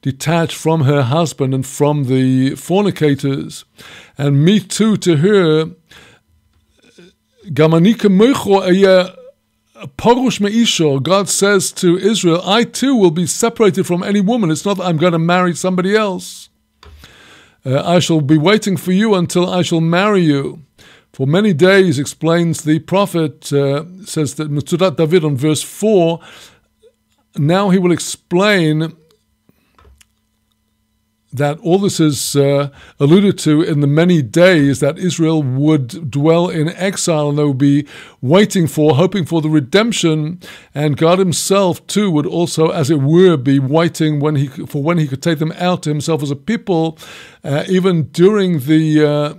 detached from her husband and from the fornicators. And me too, to her, God says to Israel, I too will be separated from any woman. It's not that I'm going to marry somebody else. I shall be waiting for you until I shall marry you. For many days, explains the prophet, says that Metzudat David on verse 4, now he will explain that all this is alluded to in the many days that Israel would dwell in exile, and they would be hoping for the redemption, and God himself too would also, as it were, be waiting when he could take them out to himself as a people, even during the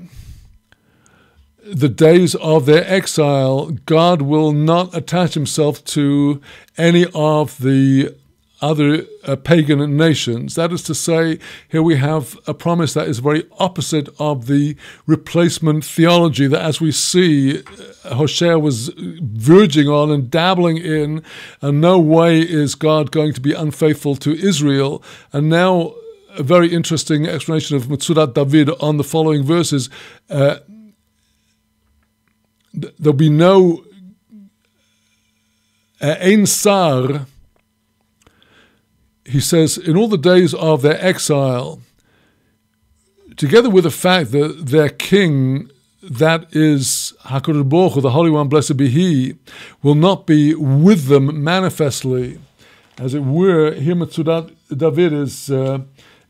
days of their exile. God will not attach himself to any of the other pagan nations. That is to say, here we have a promise that is very opposite of the replacement theology that, as we see, Hosea was verging on and dabbling in, and no way is God going to be unfaithful to Israel. And now a very interesting explanation of Metzudat David on the following verses. There'll be no ein sar. He says, in all the days of their exile, together with the fact that their king, that is HaKadosh Baruch Hu, the Holy One, blessed be He, will not be with them manifestly. As it were, here Metzudat David is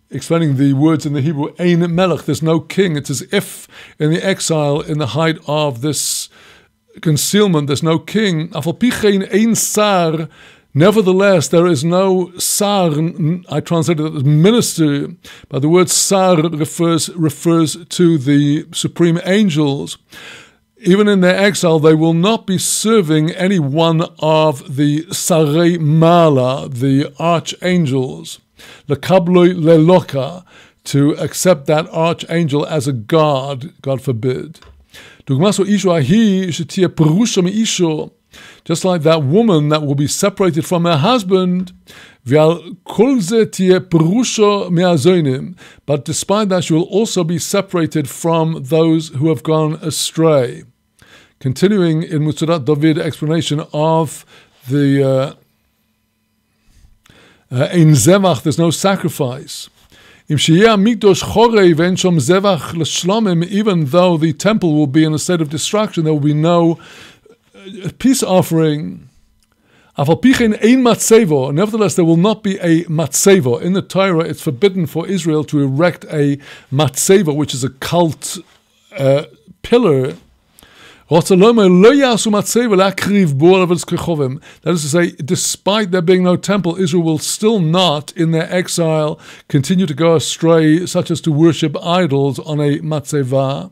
explaining the words in the Hebrew, Ein Melech, there's no king. It's as if in the exile, in the height of this concealment, there's no king. Afal pichein ein sar. Nevertheless, there is no sar. I translated it as minister, but the word sar refers to the supreme angels. Even in their exile, they will not be serving any one of the sarei mala, the archangels, lekabloi leloka, to accept that archangel as a god, God forbid. Dugmaso isho ahi shetia perusha mi isho. just like that woman that will be separated from her husband. But despite that, she will also be separated from those who have gone astray. Continuing in Metzudat David explanation of the Ein Zevach, there's no sacrifice. Even though the temple will be in a state of destruction, there will be no peace offering. Nevertheless, there will not be a matzeva. In the Torah, it's forbidden for Israel to erect a matzeva, which is a cult pillar. That is to say, despite there being no temple, Israel will still not, in their exile, continue to go astray, such as to worship idols on a matzeva.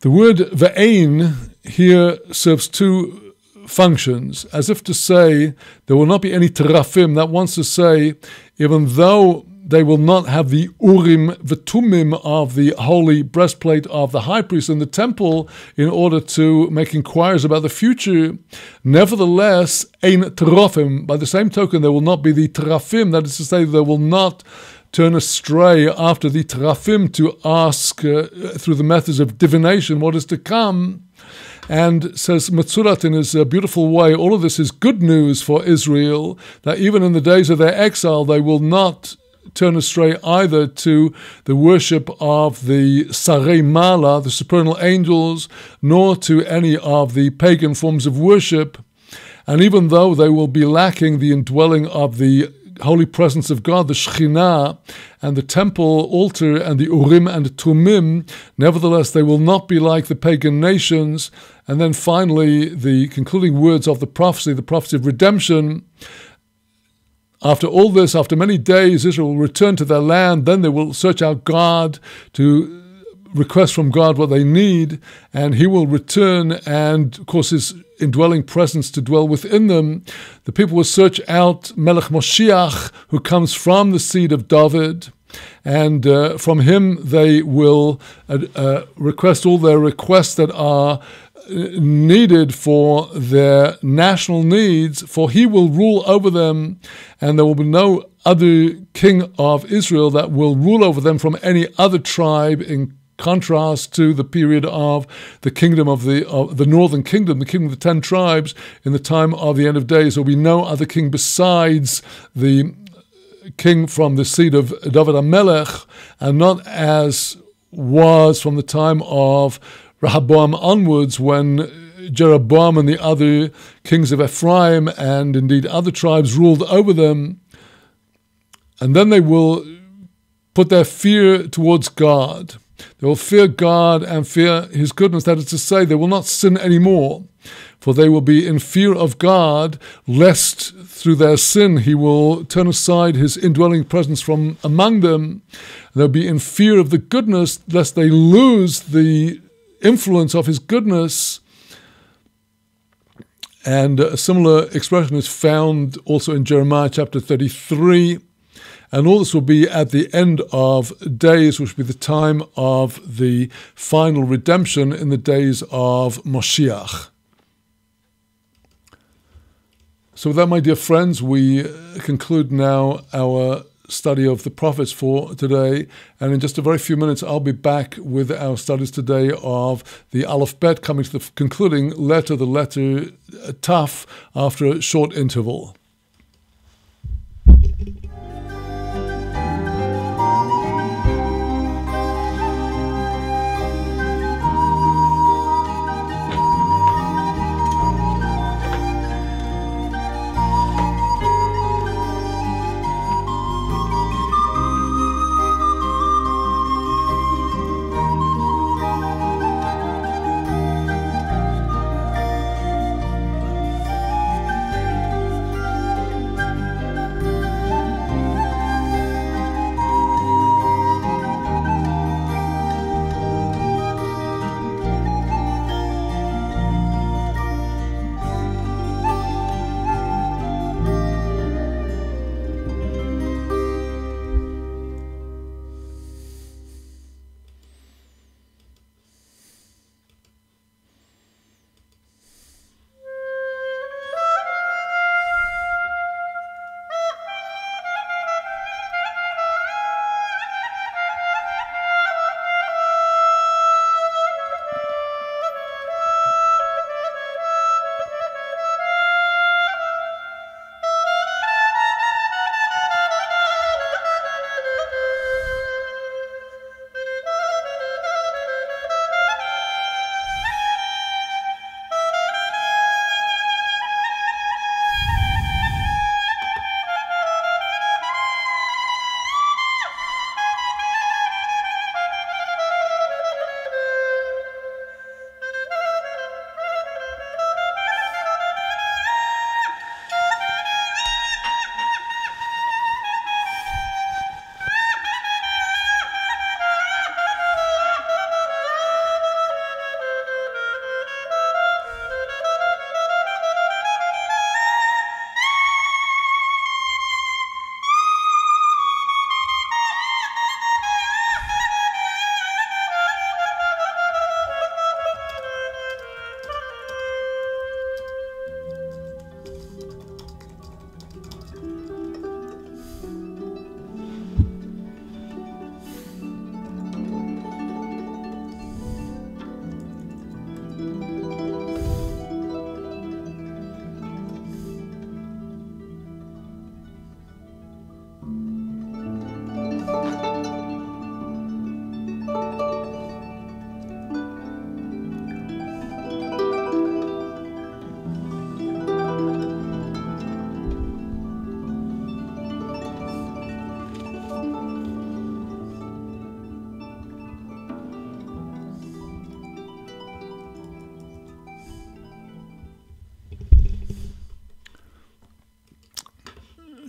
The word ve'ein here serves two functions, as if to say there will not be any terafim. That wants to say, even though they will not have the urim v'tumim of the holy breastplate of the high priest in the temple in order to make inquiries about the future, nevertheless, ein terafim. By the same token, there will not be the terafim. That is to say, they will not turn astray after the terafim to ask through the methods of divination what is to come. And says Metzudat in his beautiful way, all of this is good news for Israel, that even in the days of their exile, they will not turn astray either to the worship of the Sarei Mala, the supernal angels, nor to any of the pagan forms of worship. And even though they will be lacking the indwelling of the holy presence of God, the Shekhinah, and the temple altar, and the Urim and the Tumim, nevertheless they will not be like the pagan nations. And then finally, the concluding words of the prophecy of redemption. After all this, after many days, Israel will return to their land. Then they will search out God to request from God what they need, and He will return and, of course, His indwelling presence to dwell within them. The people will search out Melech Moshiach, who comes from the seed of David, and from him they will request all their requests that are needed for their national needs, for he will rule over them, and there will be no other king of Israel that will rule over them from any other tribe, in contrast to the period of the kingdom of the northern kingdom, the kingdom of the 10 tribes. In the time of the end of days, there will be no other king besides the king from the seed of David HaMelech, and not as was from the time of Rehoboam onwards, when Jeroboam and the other kings of Ephraim and indeed other tribes ruled over them. And then they will put their fear towards God. They will fear God and fear His goodness. That is to say, they will not sin anymore, for they will be in fear of God, lest through their sin He will turn aside His indwelling presence from among them. They'll be in fear of the goodness, lest they lose the influence of His goodness. And a similar expression is found also in Jeremiah chapter 33. And all this will be at the end of days, which will be the time of the final redemption in the days of Moshiach. So with that, my dear friends, we conclude now our study of the prophets for today. And in just a very few minutes, I'll be back with our studies today of the Aleph Bet, coming to the concluding letter, the letter Taf, after a short interval.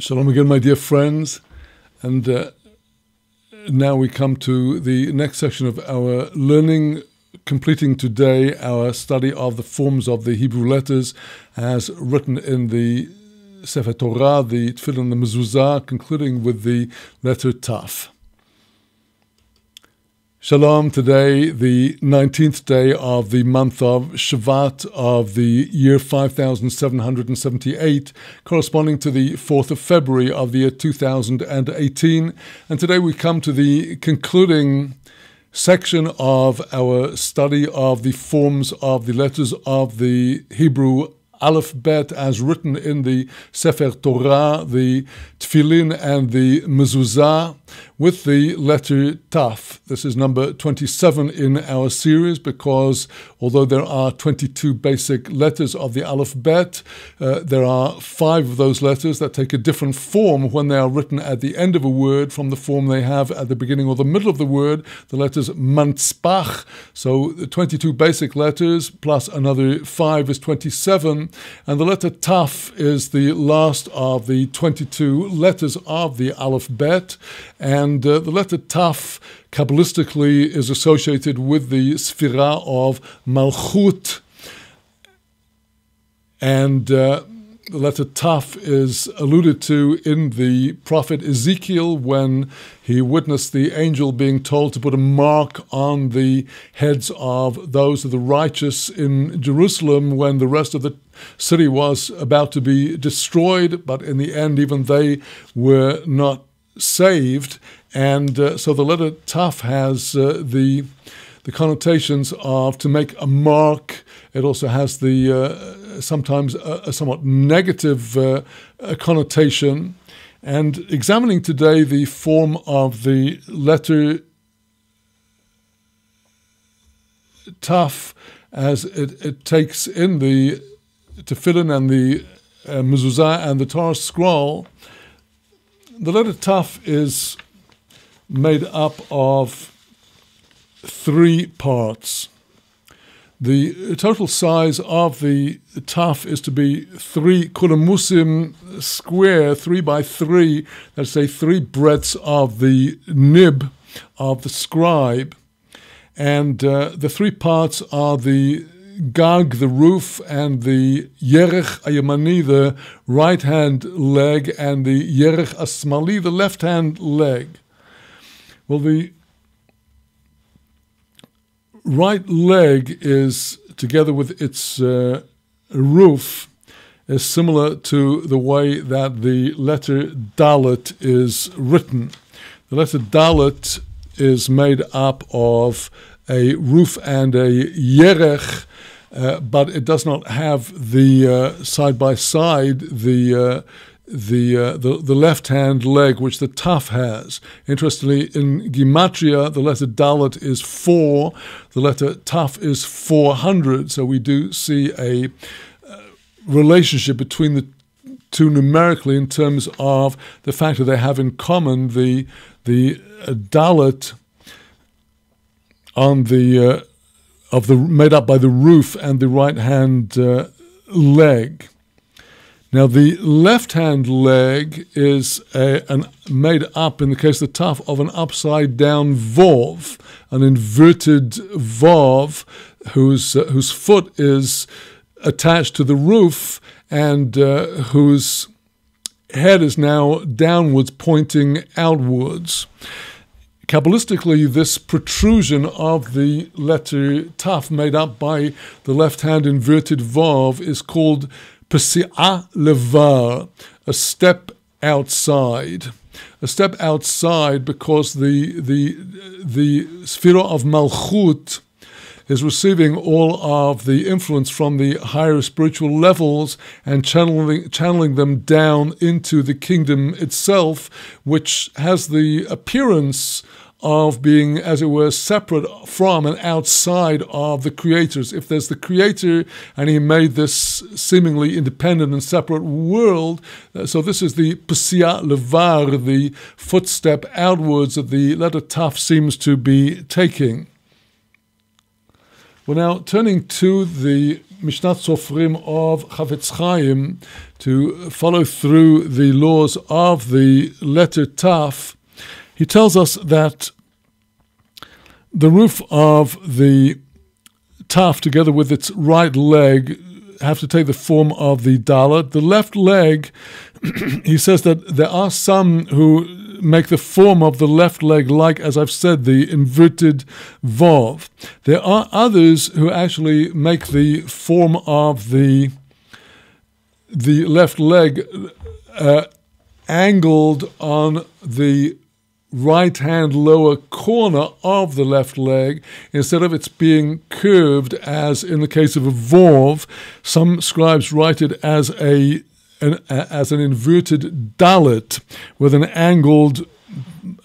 Shalom again, my dear friends, and now we come to the next section of our learning, completing today our study of the forms of the Hebrew letters as written in the Sefer Torah, the Tefillin, the Mezuzah, concluding with the letter Taf. Shalom, today, the 19th day of the month of Shvat of the year 5778, corresponding to the 4th of February of the year 2018. And today we come to the concluding section of our study of the forms of the letters of the Hebrew alphabet as written in the Sefer Torah, the Tefillin and the Mezuzah, with the letter Taf. This is number 27 in our series because although there are 22 basic letters of the alphabet, there are 5 of those letters that take a different form when they are written at the end of a word from the form they have at the beginning or the middle of the word. The letters Mantzpach, so the 22 basic letters plus another 5 is 27, and the letter Taf is the last of the 22 letters of the alphabet. And the letter Taf, Kabbalistically, is associated with the Sphira of Malchut. And the letter Taf is alluded to in the prophet Ezekiel when he witnessed the angel being told to put a mark on the heads of those of the righteous in Jerusalem when the rest of the city was about to be destroyed. But in the end, even they were not saved. And so the letter Taf has the connotations of to make a mark. It also has the sometimes a somewhat negative connotation. And examining today the form of the letter Taf as it takes in the Tefillin and the Mezuzah and the Torah scroll, the letter Taf is made up of 3 parts. The total size of the Taf is to be 3 kulamusim square, 3 by 3, let's say 3 breadths of the nib of the scribe. And the 3 parts are the Gag, the roof, and the Yerech Ayamani, the right-hand leg, and the Yerech Asmali, the left-hand leg. Well, the right leg is, together with its roof, is similar to the way that the letter Dalet is written. The letter Dalet is made up of a roof and a Yerech, but it does not have the side by side the left-hand leg which the Taf has. Interestingly, in Gematria, the letter Dalet is 4, the letter Taf is 400, so we do see a relationship between the two numerically in terms of the fact that they have in common the Dalet on the made up by the roof and the right-hand leg. Now, the left-hand leg is made up, in the case of the Taf, of an upside-down Vov, an inverted Vov, whose foot is attached to the roof and whose head is now downwards, pointing outwards. Kabbalistically, this protrusion of the letter Taf, made up by the left-hand inverted Vav, is called Pesi'ah Levar, a step outside. A step outside because the Sphira of Malchut is receiving all of the influence from the higher spiritual levels and channeling them down into the kingdom itself, which has the appearance of being, as it were, separate from and outside of the creators. If there's the creator and he made this seemingly independent and separate world, so this is the Pesi'ah Levar, the footstep outwards that the letter Taf seems to be taking. Well, now, turning to the Mishnat Sofrim of Chavetz Chaim, to follow through the laws of the letter Taf, he tells us that the roof of the Taf, together with its right leg, have to take the form of the Dalet. The left leg, he says that there are some who make the form of the left leg like, as I've said, the inverted Vav. There are others who actually make the form of the left leg angled on the right-hand lower corner of the left leg, instead of its being curved, as in the case of a Vav. Some scribes write it as an inverted Dalet, with an angled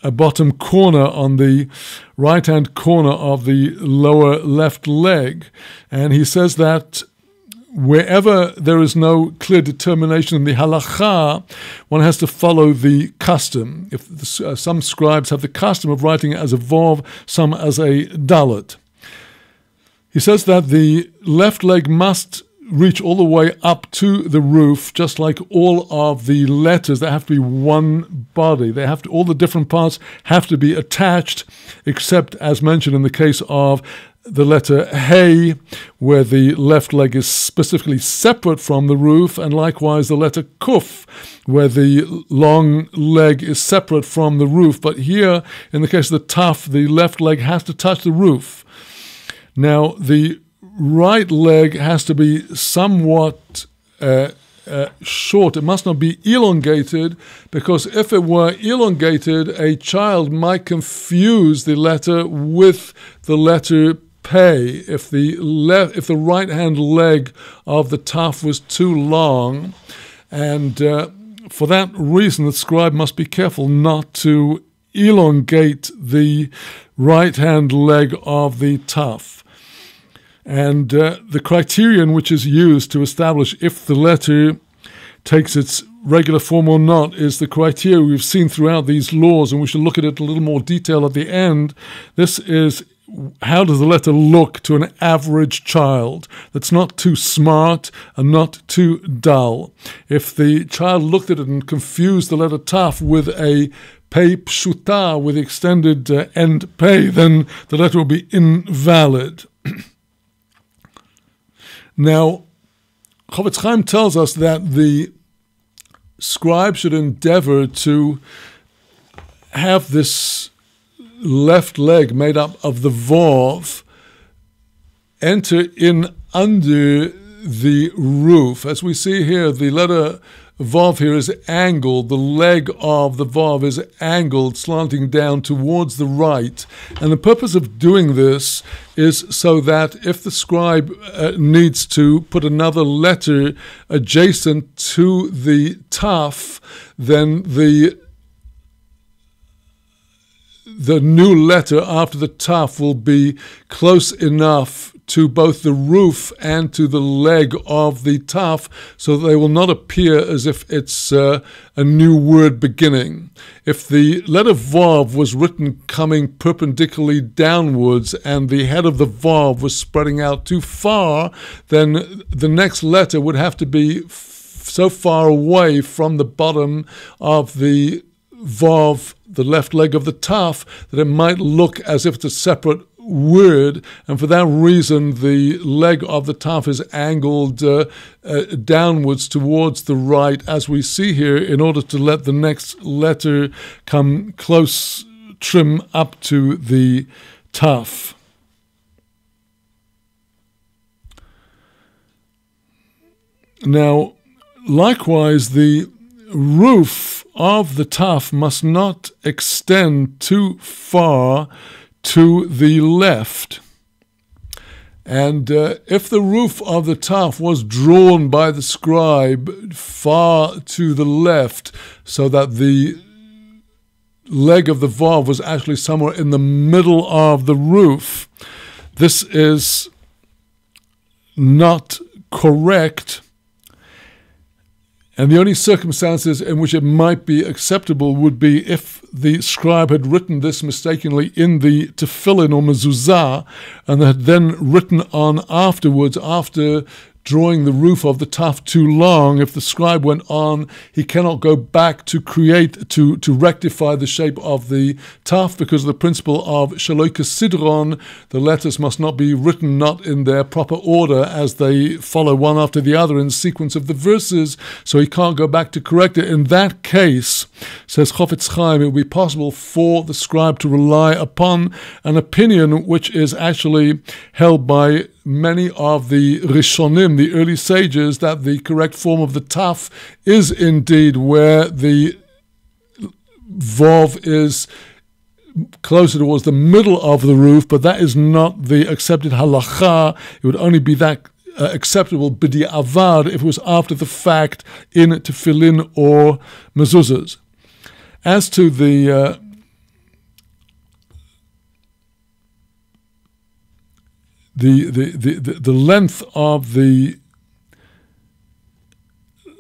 bottom corner on the right-hand corner of the lower left leg. And he says that wherever there is no clear determination in the halacha, one has to follow the custom. If some scribes have the custom of writing it as a vav, some as a dalet. He says that the left leg must reach all the way up to the roof, just like all of the letters. They have to be one body. All the different parts have to be attached, except as mentioned in the case of the letter Hey, where the left leg is specifically separate from the roof, and likewise the letter Kuf, where the long leg is separate from the roof. But here, in the case of the Taf, the left leg has to touch the roof. Now, the right leg has to be somewhat short. It must not be elongated, because if it were elongated, a child might confuse the letter with the letter Pei. If the right-hand leg of the Taf was too long, and for that reason, the scribe must be careful not to elongate the right-hand leg of the Taf. And the criterion which is used to establish if the letter takes its regular form or not is the criteria we've seen throughout these laws, and we shall look at it in a little more detail at the end. This is, how does the letter look to an average child that's not too smart and not too dull? If the child looked at it and confused the letter Taf with a Pei Pshuta, with the extended end Pei, then the letter will be invalid. Now, Chavetz Chaim tells us that the scribe should endeavor to have this left leg made up of the Vav enter in under the roof. As we see here, the letter Vav here is angled. The leg of the Vav is angled, slanting down towards the right. And the purpose of doing this is so that if the scribe needs to put another letter adjacent to the Taf, then the new letter after the Taf will be close enough to both the roof and to the leg of the Taf, so that they will not appear as if it's a new word beginning. If the letter Vav was written coming perpendicularly downwards and the head of the Vav was spreading out too far, then the next letter would have to be so far away from the bottom of the Vav, the left leg of the Taf, that it might look as if it's a separate word, and for that reason the leg of the Taf is angled downwards towards the right, as we see here, in order to let the next letter come close, trim up to the Taf. Now, likewise, the roof of the Taf must not extend too far to the left. And if the roof of the Taf was drawn by the scribe far to the left, so that the leg of the Vav was actually somewhere in the middle of the roof, this is not correct. And the only circumstances in which it might be acceptable would be if the scribe had written this mistakenly in the tefillin or mezuzah, and had then written on afterwards, after drawing the roof of the taf too long. If the scribe went on, he cannot go back to rectify the shape of the taf, because of the principle of shaloi kesidron. The letters must not be written not in their proper order as they follow one after the other in sequence of the verses, so he can't go back to correct it. In that case, says Chofetz Chaim, it would be possible for the scribe to rely upon an opinion which is actually held by many of the Rishonim, the early sages, that the correct form of the taf is indeed where the Vav is closer towards the middle of the roof, but that is not the accepted halacha. It would only be that acceptable b'di'avad if it was after the fact in tefillin or mezuzahs. As to the length of the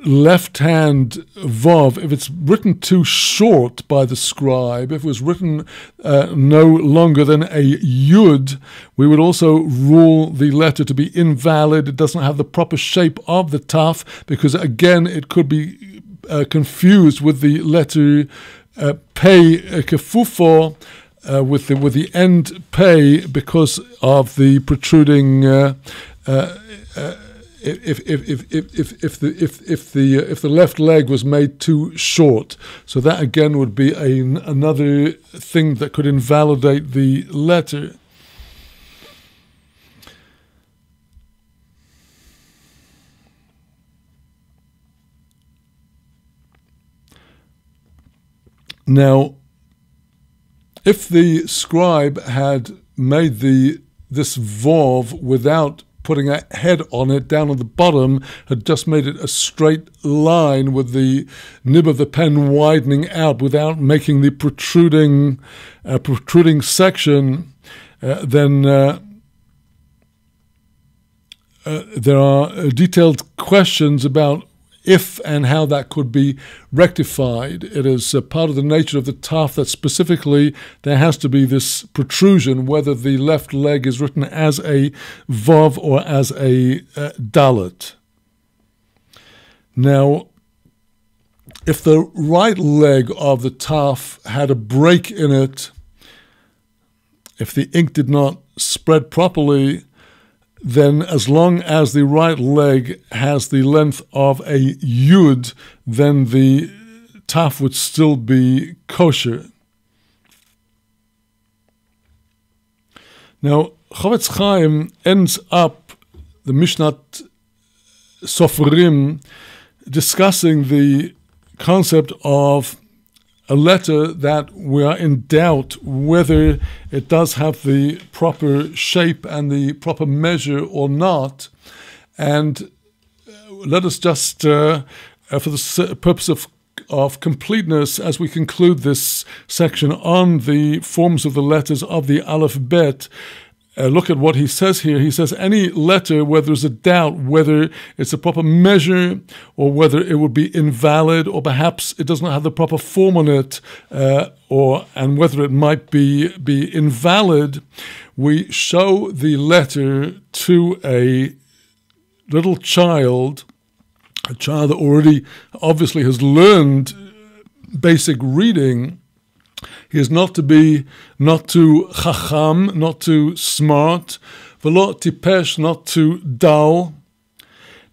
left-hand vav, if it's written too short by the scribe, if it was written no longer than a yud, we would also rule the letter to be invalid. It doesn't have the proper shape of the taf, because again it could be confused with the letter pei kefufo, with the end pay, because of the protruding. If the left leg was made too short, so that again would be another thing that could invalidate the letter. Now, if the scribe had made this vav without putting a head on it down at the bottom, had just made it a straight line with the nib of the pen widening out without making the protruding section, then there are detailed questions about if and how that could be rectified. It is part of the nature of the taf that specifically there has to be this protrusion, whether the left leg is written as a vav or as a dalet. Now, if the right leg of the taf had a break in it, if the ink did not spread properly, then as long as the right leg has the length of a yud, then the taf would still be kosher. Now, Chofetz Chaim ends up the Mishnat Soferim discussing the concept of a letter that we are in doubt whether it does have the proper shape and the proper measure or not. And let us just, for the purpose of completeness, as we conclude this section on the forms of the letters of the Aleph Bet, look at what he says here. He says any letter where there's a doubt whether it's a proper measure or whether it would be invalid, or perhaps it does not have the proper form on it, and whether it might be invalid, we show the letter to a little child, a child that already obviously has learned basic reading. He is not too chacham, not too smart, v'lo tipesh, not too dull.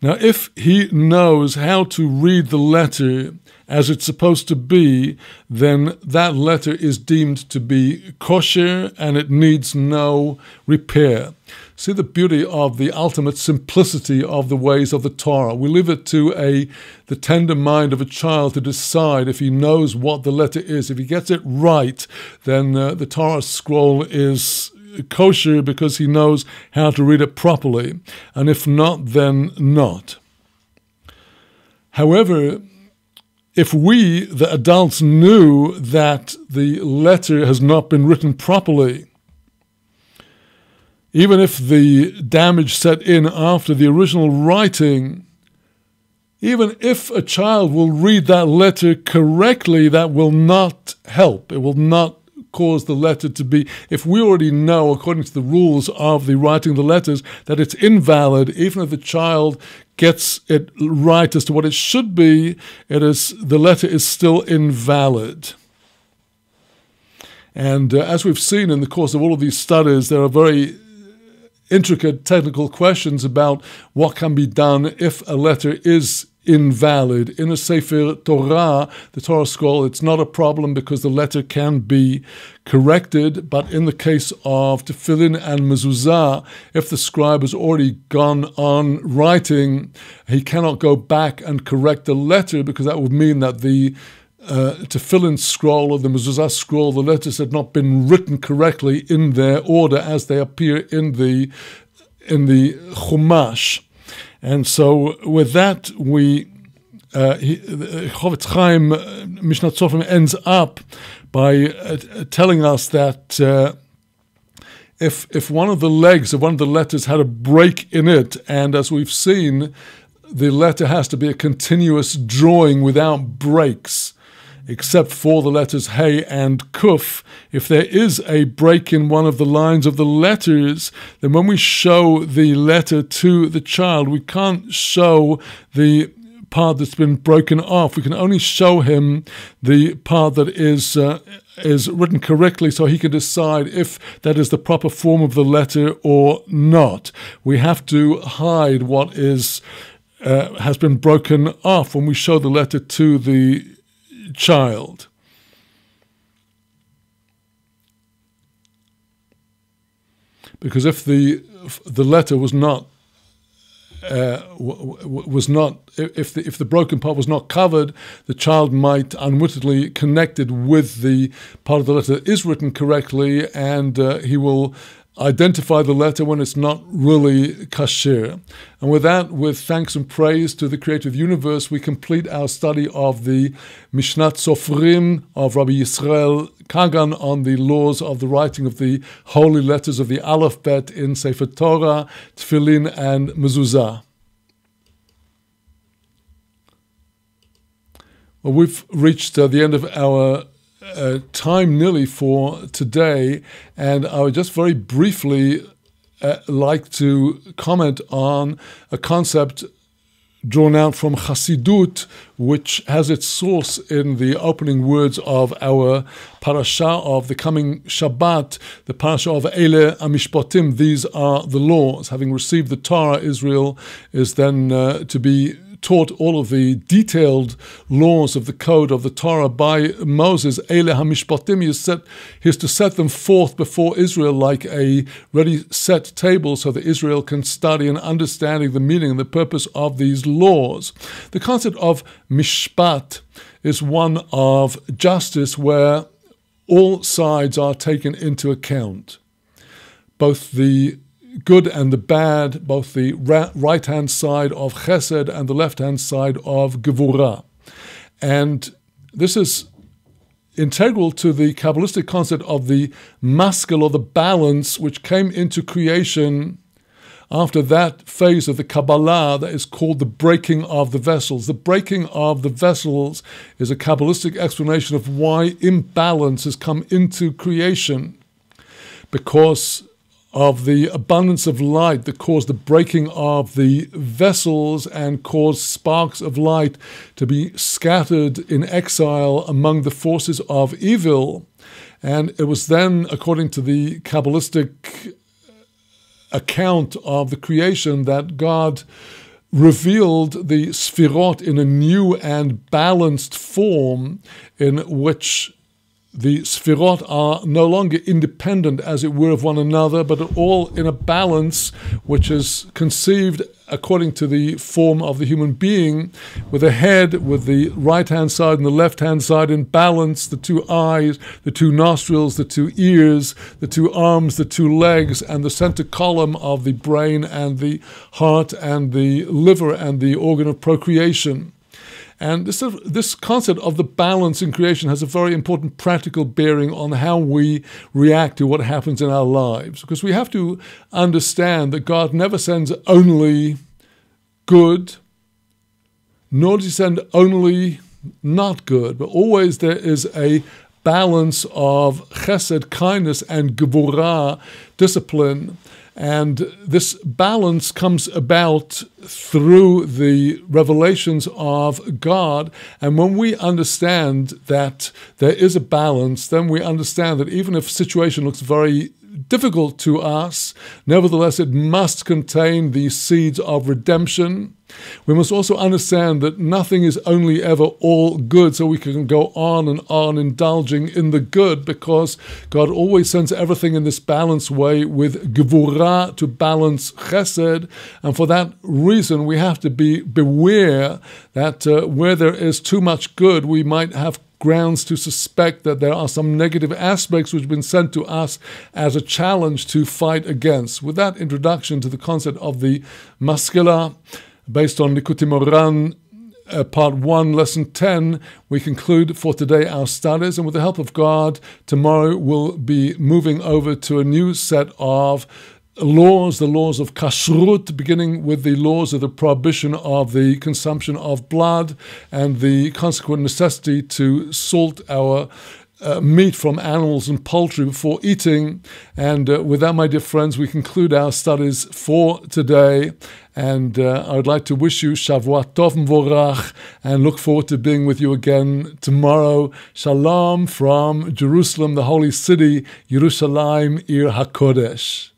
Now, if he knows how to read the letter as it's supposed to be, then that letter is deemed to be kosher and it needs no repair. See the beauty of the ultimate simplicity of the ways of the Torah. We leave it to the tender mind of a child to decide if he knows what the letter is. If he gets it right, then the Torah scroll is kosher because he knows how to read it properly. And if not, then not. However, if we, the adults, knew that the letter has not been written properly, even if the damage set in after the original writing, even if a child will read that letter correctly, that will not help. It will not cause the letter to be, if we already know, according to the rules of the writing the letters, that it's invalid, even if the child gets it right as to what it should be, the letter is still invalid. And as we've seen in the course of all of these studies, there are very intricate technical questions about what can be done if a letter is invalid. In a Sefer Torah, the Torah scroll, it's not a problem because the letter can be corrected, but in the case of tefillin and mezuzah, if the scribe has already gone on writing, he cannot go back and correct the letter, because that would mean that the tefillin scroll or the mezuzah scroll, the letters had not been written correctly in their order as they appear in the Chumash. And so with that, Chofetz Chaim Mishnat Sofrim ends up by telling us that if one of the legs of one of the letters had a break in it, and as we've seen, the letter has to be a continuous drawing without breaks, except for the letters Hey and Kuf. If there is a break in one of the lines of the letters, then when we show the letter to the child, we can't show the part that's been broken off. We can only show him the part that is written correctly, so he can decide if that is the proper form of the letter or not. We have to hide what has been broken off when we show the letter to the child. Because if the letter was not if the broken part was not covered, the child might unwittingly connect it with the part of the letter that is written correctly, and he will identify the letter when it's not really kasher. And with that, with thanks and praise to the Creator of the universe, we complete our study of the Mishnat Sofrim of Rabbi Yisrael Kagan on the laws of the writing of the holy letters of the alphabet in Sefer Torah, Tefillin, and Mezuzah. Well, we've reached the end of our time nearly for today, and I would just very briefly like to comment on a concept drawn out from Chassidut, which has its source in the opening words of our parasha of the coming Shabbat, the parasha of Ele HaMishpatim. These are the laws. Having received the Torah, Israel is then to be taught all of the detailed laws of the code of the Torah by Moses. Ele HaMishpatim, he is to set them forth before Israel like a ready set table so that Israel can study and understanding the meaning and the purpose of these laws. The concept of mishpat is one of justice where all sides are taken into account. Both the good and the bad, both the right-hand side of chesed and the left-hand side of gevurah. And this is integral to the Kabbalistic concept of the maskil, or the balance, which came into creation after that phase of the Kabbalah that is called the breaking of the vessels. The breaking of the vessels is a Kabbalistic explanation of why imbalance has come into creation, because of the abundance of light that caused the breaking of the vessels and caused sparks of light to be scattered in exile among the forces of evil. And it was then, according to the Kabbalistic account of the creation, that God revealed the Sfirot in a new and balanced form, in which the Sfirot are no longer independent, as it were, of one another, but are all in a balance which is conceived according to the form of the human being, with a head, with the right-hand side and the left-hand side in balance, the two eyes, the two nostrils, the two ears, the two arms, the two legs, and the center column of the brain and the heart and the liver and the organ of procreation. And this concept of the balance in creation has a very important practical bearing on how we react to what happens in our lives. Because we have to understand that God never sends only good, nor does he send only not good, but always there is a balance of chesed, kindness, and gevurah, discipline. And this balance comes about through the revelations of God. And when we understand that there is a balance, then we understand that even if a situation looks very difficult to us, nevertheless it must contain the seeds of redemption. We must also understand that nothing is only ever all good, so we can go on and on indulging in the good, because God always sends everything in this balanced way with gevurah to balance chesed. And for that reason, we have to beware that where there is too much good, we might have grounds to suspect that there are some negative aspects which have been sent to us as a challenge to fight against. With that introduction to the concept of the Maskela, based on Likutei Moharan, Part 1, Lesson 10, we conclude for today our studies. And with the help of God, tomorrow we'll be moving over to a new set of laws, the laws of kashrut, beginning with the laws of the prohibition of the consumption of blood and the consequent necessity to salt our meat from animals and poultry before eating. And with that, my dear friends, we conclude our studies for today. And I would like to wish you Shavua Tov Mvorach and look forward to being with you again tomorrow. Shalom from Jerusalem, the holy city, Yerushalayim, Ir HaKodesh.